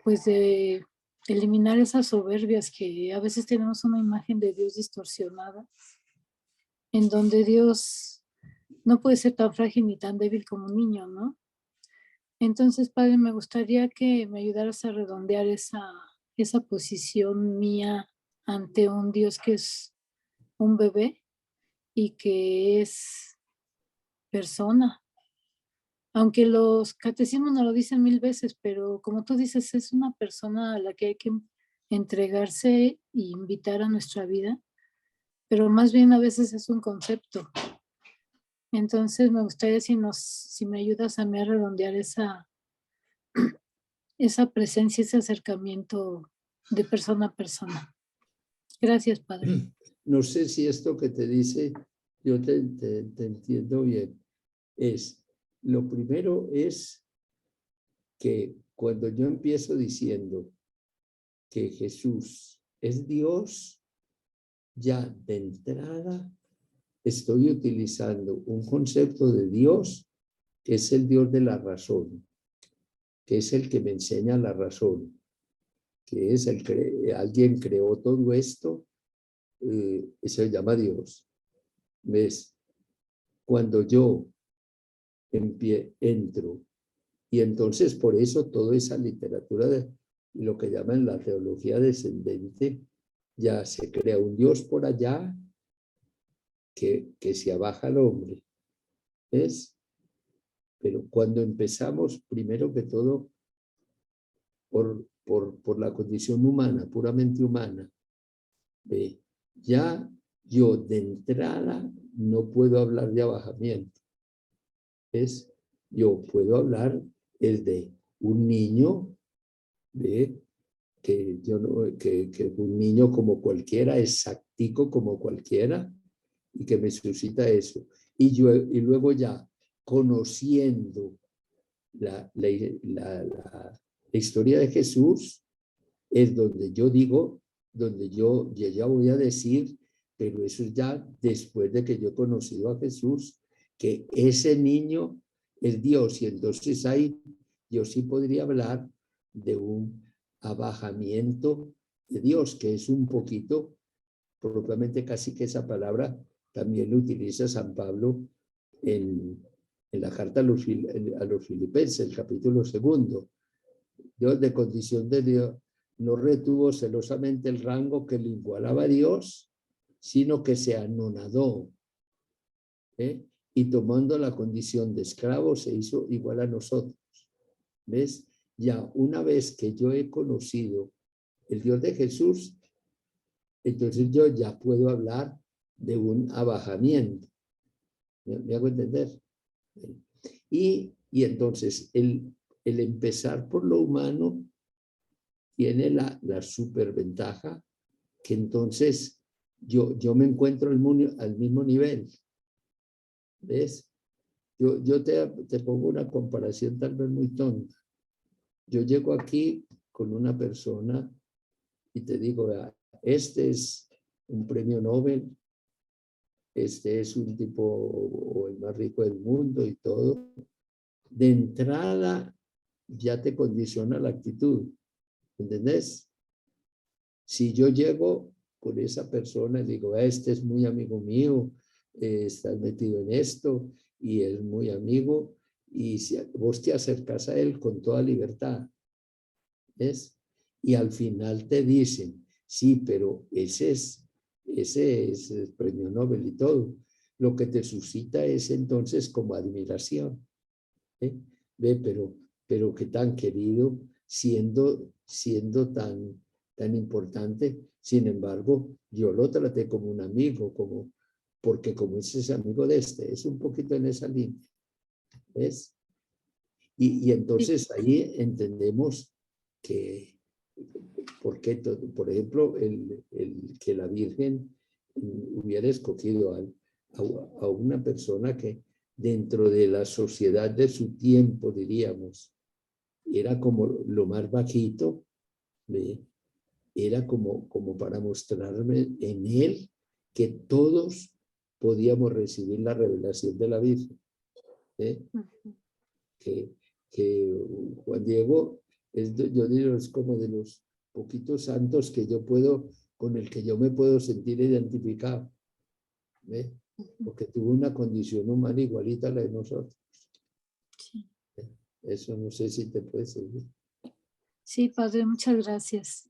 pues de eliminar esas soberbias que a veces tenemos una imagen de Dios distorsionada, en donde Dios no puede ser tan frágil ni tan débil como un niño, ¿no? Entonces, Padre, me gustaría que me ayudaras a redondear esa posición mía ante un Dios que es un bebé y que es persona. Aunque los catecismos nos lo dicen 1000 veces, pero como tú dices, es una persona a la que hay que entregarse e invitar a nuestra vida, pero más bien a veces es un concepto. Entonces me gustaría si me ayudas a mí a redondear esa presencia, ese acercamiento de persona a persona. Gracias, Padre. No sé si esto que te dice, yo te entiendo bien. Lo primero es que cuando yo empiezo diciendo que Jesús es Dios, ya de entrada estoy utilizando un concepto de Dios que es el Dios de la razón, que es el que me enseña la razón, que es el que alguien creó todo esto, se llama Dios. ¿Ves? Cuando yo entro, y entonces por eso toda esa literatura de lo que llaman la teología descendente, ya se crea un Dios por allá que se abaja al hombre. ¿Ves? Pero cuando empezamos, primero que todo, por la condición humana, puramente humana, ya yo de entrada no puedo hablar de abajamiento. ¿Ves? Yo puedo hablar es de un niño, que yo no, que un niño como cualquiera, exactico como cualquiera, y que me suscita eso. Y luego ya conociendo la historia de Jesús, es donde yo digo, donde yo ya voy a decir, pero eso es ya después de que yo he conocido a Jesús, que ese niño es Dios, y entonces ahí yo sí podría hablar de un abajamiento de Dios, que es un poquito, propiamente casi que esa palabra también lo utiliza San Pablo en la carta a los Filipenses, el capítulo 2. Dios de condición de Dios no retuvo celosamente el rango que le igualaba a Dios, sino que se anonadó, y tomando la condición de esclavo se hizo igual a nosotros. ¿Ves? Ya una vez que yo he conocido el Dios de Jesús, entonces yo ya puedo hablar de un abajamiento. ¿Me hago entender? Y entonces el empezar por lo humano tiene la superventaja que entonces yo me encuentro al mismo nivel. ¿Ves? Yo te pongo una comparación tal vez muy tonta. Yo llego aquí con una persona y te digo, este es un premio Nobel, este es un tipo o el más rico del mundo y todo. De entrada ya te condiciona la actitud, ¿entendés? Si yo llego con esa persona y digo, este es muy amigo mío, estás metido en esto y es muy amigo, y si vos te acercas a él con toda libertad, ¿ves? Y al final te dicen, sí, pero ese es el premio Nobel y todo. Lo que te suscita es entonces como admiración. Ve, pero qué tan querido, siendo tan importante. Sin embargo, yo lo traté como un amigo, porque como es ese amigo de es un poquito en esa línea. ¿Ves? Y entonces ahí entendemos que, por ejemplo, el que la Virgen hubiera escogido a una persona que dentro de la sociedad de su tiempo, diríamos, era como lo más bajito, ¿ve? Era como para mostrarme en él que todos podíamos recibir la revelación de la Virgen. Que Juan Diego, yo digo, es como de los poquitos santos que yo puedo, con el que yo me puedo sentir identificado, ¿ve? Porque tuvo una condición humana igualita a la de nosotros. Sí. Eso no sé si te puede servir. Sí, padre, muchas gracias.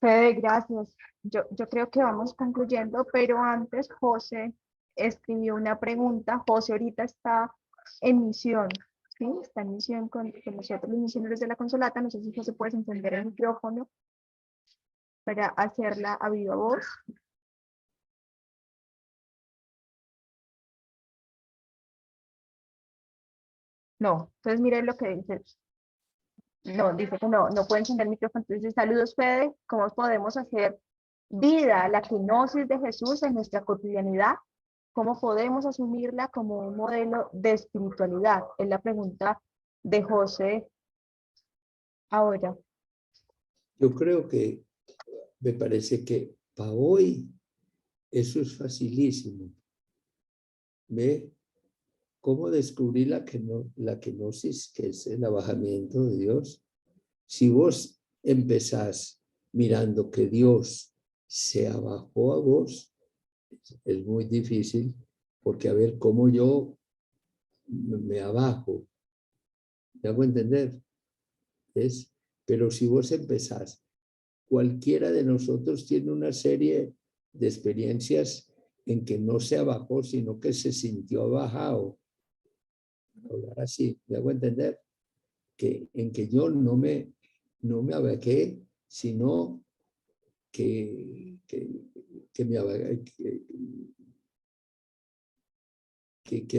Fede, gracias. Yo creo que vamos concluyendo, pero antes José escribió una pregunta. José ahorita está en misión, ¿sí? Está en misión con nosotros, los misioneros de la Consolata. No sé si José puedes encender el micrófono para hacerla a viva voz. No, entonces miren lo que dice. No, dice que no puede encender el micrófono. Entonces, saludos, Fede. ¿Cómo podemos hacer vida, la kenosis de Jesús en nuestra cotidianidad? ¿Cómo podemos asumirla como un modelo de espiritualidad? Es la pregunta de José ahora. Yo creo que me parece que para hoy eso es facilísimo. ¿Ve? ¿Cómo descubrir la kenosis, que es el abajamiento de Dios? Si vos empezás mirando que Dios se abajó a vos, es muy difícil, porque a ver cómo yo me abajo. ¿Me hago entender? ¿Es? Pero si vos empezás, cualquiera de nosotros tiene una serie de experiencias en que no se abajó, sino que se sintió abajado. Hablar así, ¿me hago entender? En que yo no me abajé, sino que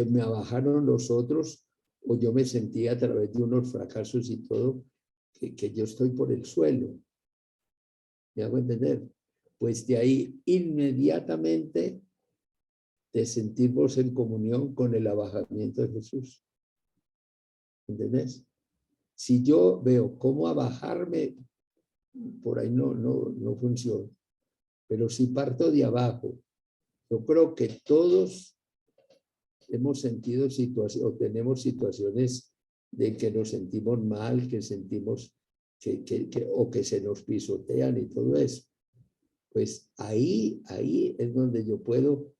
me abajaron los otros, o yo me sentí a través de unos fracasos y todo, que yo estoy por el suelo. ¿Me hago entender? Pues de ahí inmediatamente te sentimos en comunión con el abajamiento de Jesús. ¿Entendés? Si yo veo cómo abajarme, por ahí no funciona. Pero si parto de abajo, yo creo que todos hemos sentido situaciones, o tenemos situaciones de que nos sentimos mal, que sentimos o que se nos pisotean y todo eso. Pues ahí es donde yo puedo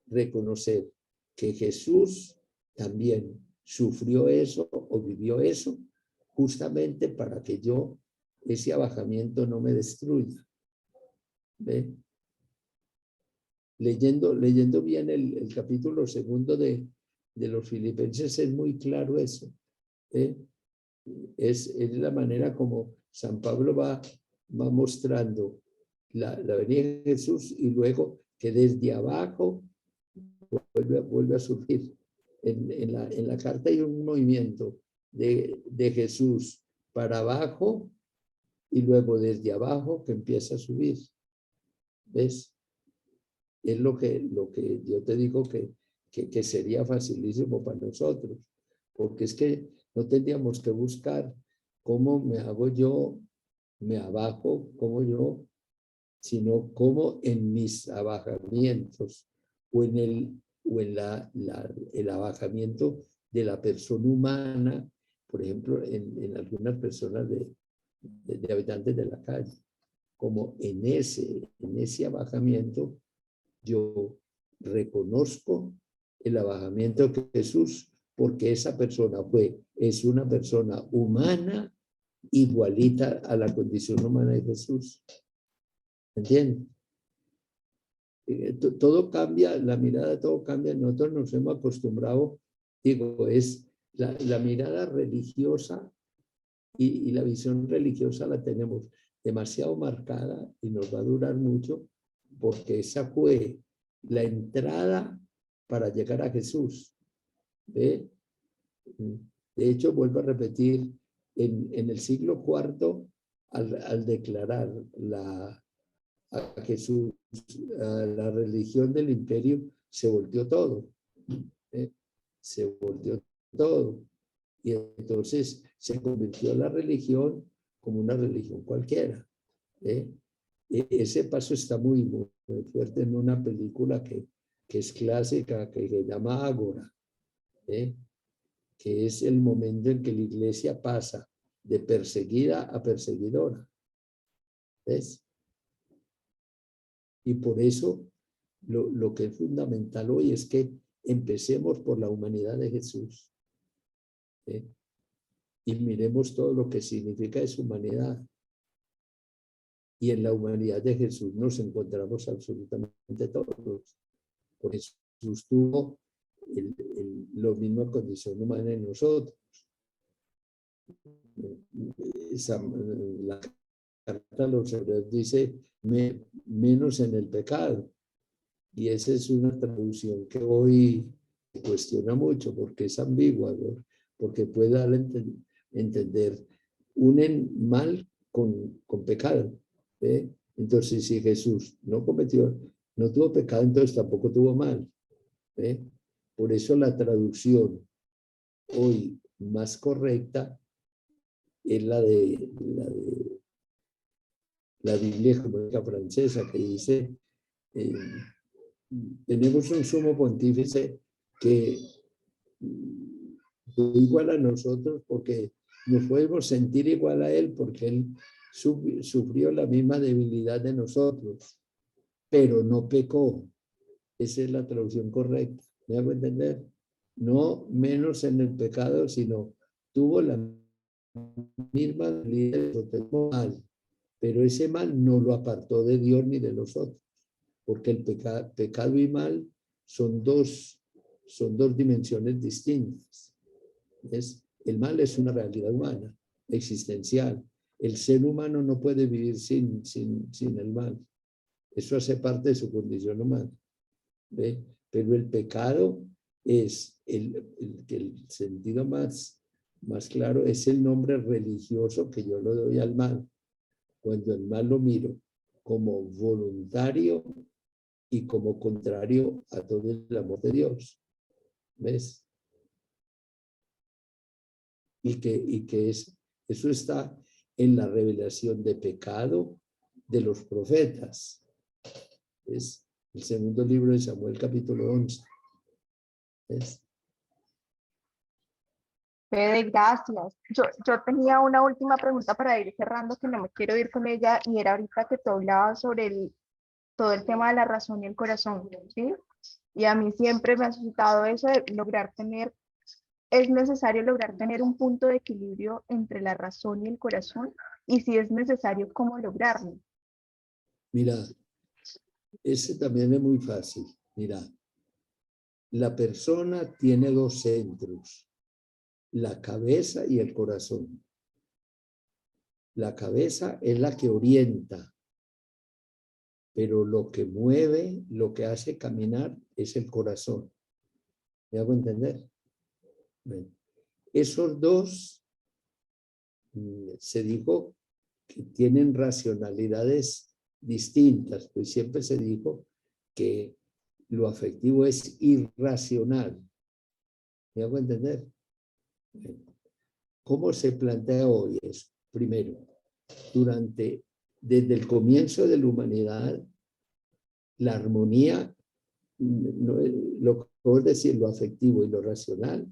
reconocer que Jesús también sufrió eso o vivió eso justamente para que ese abajamiento no me destruya. ¿Ve? Leyendo bien el capítulo 2 de los Filipenses es muy claro eso. ¿Eh? Es la manera como San Pablo va mostrando la venida de Jesús, y luego que desde abajo vuelve a surgir. En la carta hay un movimiento de Jesús para abajo y luego desde abajo que empieza a subir. ¿Ves? Es lo que yo te digo que sería facilísimo para nosotros, porque es que no tendríamos que buscar cómo me hago yo, me abajo, como yo, sino cómo en mis abajamientos o en el abajamiento de la persona humana, por ejemplo, en algunas personas de habitantes de la calle, como en ese abajamiento yo reconozco el abajamiento de Jesús, porque esa persona es una persona humana igualita a la condición humana de Jesús. ¿Entienden? Todo cambia, la mirada, todo cambia. Nosotros nos hemos acostumbrado, digo, es la mirada religiosa y la visión religiosa la tenemos demasiado marcada y nos va a durar mucho, porque esa fue la entrada para llegar a Jesús. ¿Ve? De hecho, vuelvo a repetir, en el siglo IV, al declarar a Jesús, a la religión del imperio, se volteó todo. Se volteó todo. Y entonces se convirtió la religión como una religión cualquiera. Ese paso está muy fuerte en una película que es clásica, que se llama Ágora, que es el momento en que la iglesia pasa de perseguida a perseguidora. ¿Ves? Y por eso lo que es fundamental hoy es que empecemos por la humanidad de Jesús. Y miremos todo lo que significa esa humanidad. Y en la humanidad de Jesús nos encontramos absolutamente todos. Porque Jesús tuvo la misma condición humana en nosotros. La carta a los hebreos dice, menos en el pecado. Y esa es una traducción que hoy cuestiona mucho, porque es ambigua, ¿no? Porque puede dar a entender, unen mal con pecado. Entonces, si Jesús no tuvo pecado, entonces tampoco tuvo mal. Por eso la traducción hoy más correcta es la Biblia Hegemónica Francesa, que dice, tenemos un sumo pontífice que igual a nosotros, porque nos podemos sentir igual a él, porque él sufrió la misma debilidad de nosotros, pero no pecó. Esa es la traducción correcta. ¿Me hago entender? No menos en el pecado, sino tuvo la misma debilidad de mal, pero ese mal no lo apartó de Dios ni de los otros, porque el pecado y mal son dos dimensiones distintas. El mal es una realidad humana, existencial. El ser humano no puede vivir sin el mal. Eso hace parte de su condición humana. ¿Ve? Pero el pecado es el sentido más claro, es el nombre religioso que yo le doy al mal. Cuando el mal lo miro como voluntario y como contrario a todo el amor de Dios. ¿Ves? Y que eso está en la revelación de pecado de los profetas. Es el segundo libro de Samuel, capítulo 11. ¿Ves? Fede, gracias. Yo tenía una última pregunta para ir cerrando, que no me quiero ir con ella, y era ahorita que tú hablabas sobre todo el tema de la razón y el corazón, ¿sí? Y a mí siempre me ha suscitado eso de es necesario lograr tener un punto de equilibrio entre la razón y el corazón, y si es necesario, ¿cómo lograrlo? Mira, ese también es muy fácil. Mira, la persona tiene dos centros, la cabeza y el corazón. La cabeza es la que orienta, pero lo que mueve, lo que hace caminar es el corazón. ¿Me hago entender? Bueno, esos dos se dijo que tienen racionalidades distintas, pues siempre se dijo que lo afectivo es irracional. ¿Me hago entender? ¿Cómo se plantea hoy eso? Primero, desde el comienzo de la humanidad, la armonía, lo que puedo decir, lo afectivo y lo racional,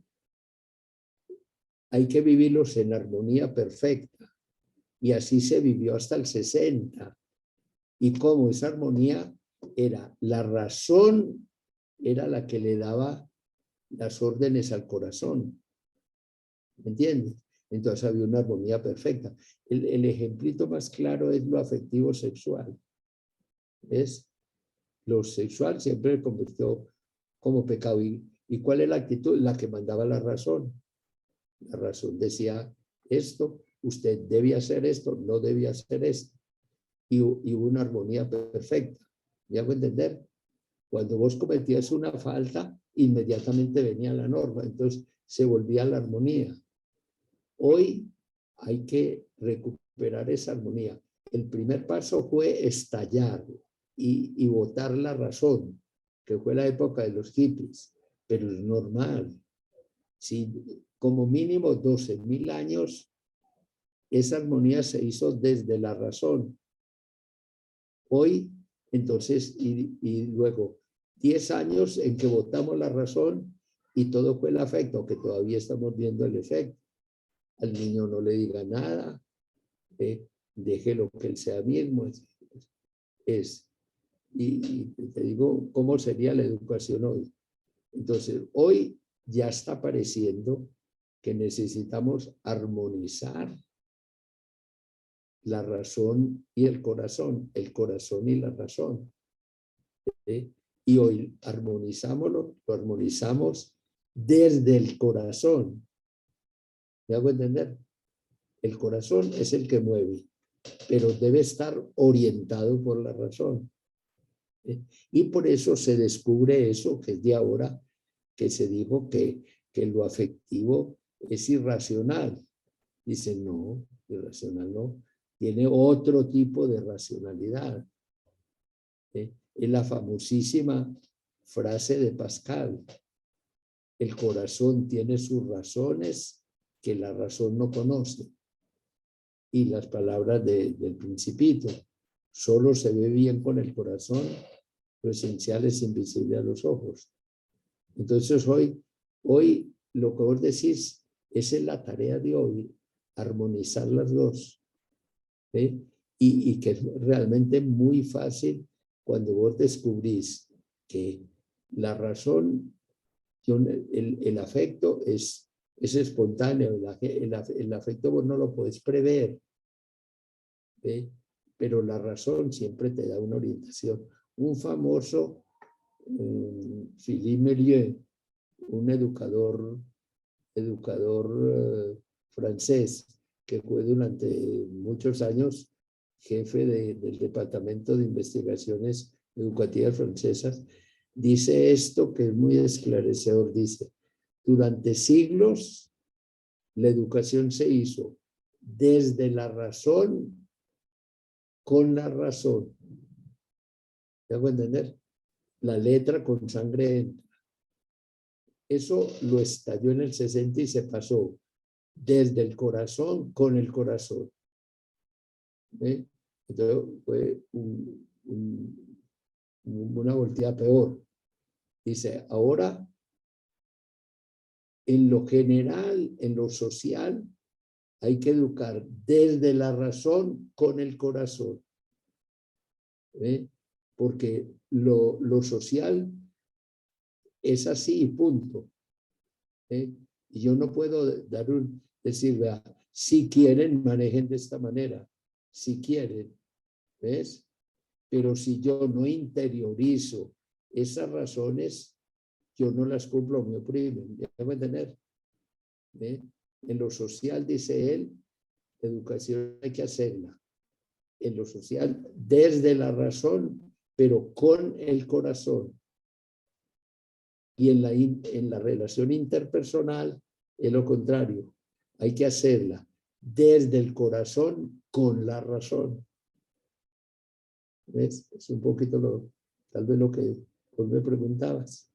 hay que vivirlos en armonía perfecta. Y así se vivió hasta el 60. Y como esa armonía era la razón, era la que le daba las órdenes al corazón. ¿Me entiendes? Entonces había una armonía perfecta. El ejemplito más claro es lo afectivo sexual. ¿Ves? Lo sexual siempre se convirtió como pecado. ¿Y cuál es la actitud? La que mandaba la razón. La razón decía esto, usted debía hacer esto, no debía hacer esto. Y hubo una armonía perfecta. ¿Me hago entender? Cuando vos cometías una falta, inmediatamente venía la norma. Entonces se volvía la armonía. Hoy hay que recuperar esa armonía. El primer paso fue estallar y votar la razón, que fue la época de los hippies, pero es normal. Si como mínimo 12.000 años, esa armonía se hizo desde la razón. Hoy, entonces, y luego 10 años en que votamos la razón y todo fue el afecto, que todavía estamos viendo el efecto. Al niño no le diga nada, déjelo que él sea mismo. Y te digo, ¿cómo sería la educación hoy? Entonces, hoy ya está pareciendo que necesitamos armonizar la razón y el corazón y la razón. Y hoy lo armonizamos desde el corazón. ¿Me hago entender? El corazón es el que mueve, pero debe estar orientado por la razón. Y por eso se descubre eso que es de ahora, que se dijo que lo afectivo es irracional. Dicen, no, irracional no. Tiene otro tipo de racionalidad. Es la famosísima frase de Pascal. El corazón tiene sus razones que la razón no conoce. y las palabras del Principito. Solo se ve bien con el corazón, lo esencial es invisible a los ojos. Entonces hoy lo que vos decís, esa es la tarea de hoy, armonizar las dos. ¿Sí? Y que es realmente muy fácil cuando vos descubrís que la razón, el afecto es espontáneo, el afecto vos no lo podés prever, ¿sí? Pero la razón siempre te da una orientación. Un famoso, Philippe Mérieux, un educador francés, que fue durante muchos años jefe del Departamento de Investigaciones Educativas Francesas, dice esto que es muy esclarecedor, dice, durante siglos la educación se hizo desde la razón con la razón. ¿Me hago entender? La letra con sangre entra. Eso lo estalló en el 60 y se pasó desde el corazón con el corazón. ¿Eh? Entonces fue una volteada peor. Dice, ahora, en lo general, en lo social, hay que educar desde la razón con el corazón. ¿Eh? Porque lo social es así, punto. ¿Eh? Y yo no puedo decir, vea, si quieren, manejen de esta manera. Si quieren, ¿ves? Pero si yo no interiorizo esas razones, yo no las cumplo, me oprimen. ¿Ya me entender? ¿Eh? En lo social, dice él, educación hay que hacerla. En lo social, desde la razón, pero con el corazón. Y en la relación interpersonal es lo contrario. Hay que hacerla desde el corazón con la razón. ¿Ves? Es un poquito tal vez lo que vos me preguntabas.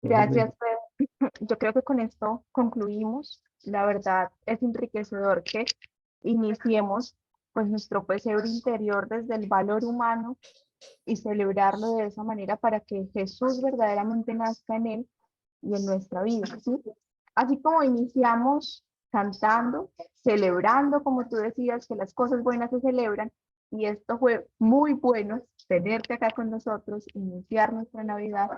Gracias, Fer. Yo creo que con esto concluimos. La verdad es enriquecedor que iniciemos pues nuestro pesebre interior desde el valor humano y celebrarlo de esa manera para que Jesús verdaderamente nazca en él y en nuestra vida, ¿sí? Así como iniciamos cantando, celebrando, como tú decías, que las cosas buenas se celebran, y esto fue muy bueno, tenerte acá con nosotros, iniciar nuestra Navidad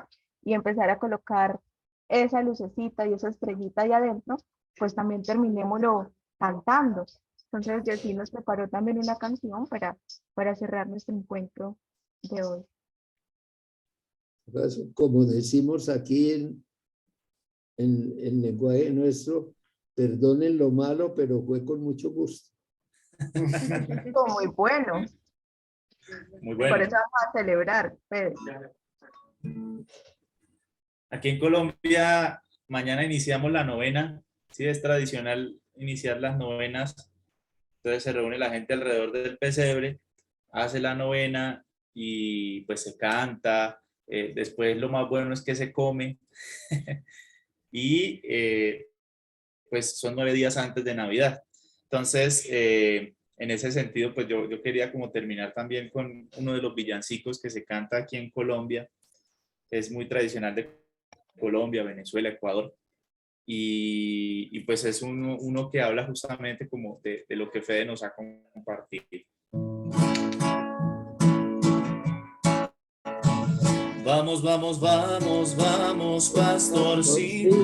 y empezar a colocar esa lucecita y esa estrellita ahí adentro, pues también terminémoslo cantando. Entonces, Jessy nos preparó también una canción para cerrar nuestro encuentro de hoy. Pues, como decimos aquí en el lenguaje nuestro, perdonen lo malo, pero fue con mucho gusto. Muy bueno. Muy Por bueno. eso vamos a celebrar, Pedro. Aquí en Colombia, mañana iniciamos la novena. Sí, es tradicional iniciar las novenas. Entonces se reúne la gente alrededor del pesebre, hace la novena y pues se canta. Después lo más bueno es que se come. Y pues son 9 días antes de Navidad. Entonces, en ese sentido, pues yo quería como terminar también con uno de los villancicos que se canta aquí en Colombia. Es muy tradicional de Colombia, Venezuela, Ecuador. Y pues es uno que habla justamente como de lo que Fede nos ha compartido. Vamos, vamos, vamos, vamos, pastorcitos.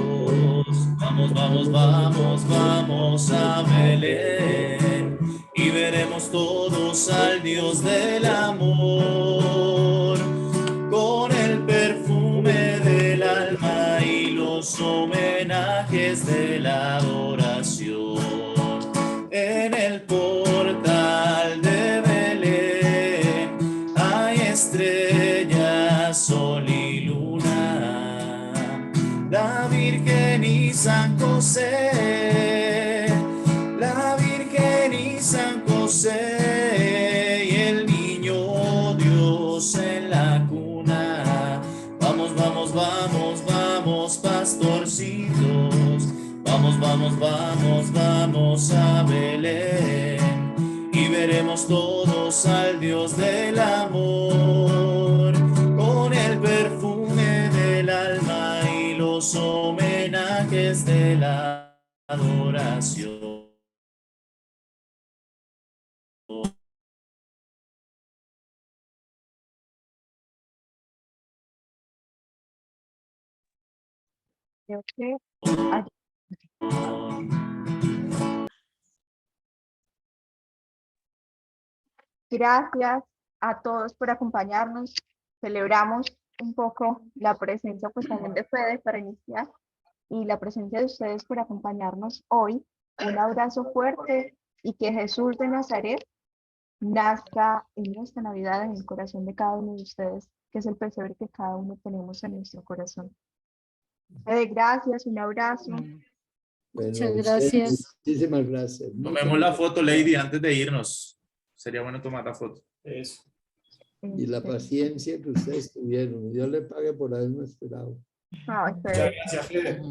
Vamos, vamos, vamos, vamos a Belén. Y veremos todos al Dios del amor. Con el perfume del alma y los homenajes de la adoración. En el portal de Belén hay estrellas, sol y luna. La Virgen y San José, la Virgen y San José, y el niño Dios en la cuna. Vamos, vamos, vamos, vamos, pastorcitos. Vamos, vamos, vamos, vamos a Belén. y veremos todos al Dios del amor, con el perfume del alma y los homenajes de la adoración. Creo que gracias a todos por acompañarnos. Celebramos un poco la presencia pues también de Fede para iniciar y la presencia de ustedes por acompañarnos hoy. Un abrazo fuerte y que Jesús de Nazaret nazca en esta Navidad en el corazón de cada uno de ustedes, que es el pesebre que cada uno tenemos en nuestro corazón. Fede, gracias, un abrazo. Bueno, Muchas usted, gracias. muchísimas gracias. Tomemos la foto, Lady, antes de irnos. Sería bueno tomar la foto. Eso. Y la paciencia que ustedes tuvieron. Dios le pague por habernos esperado. Ay, Muchas Fede. gracias, Fede.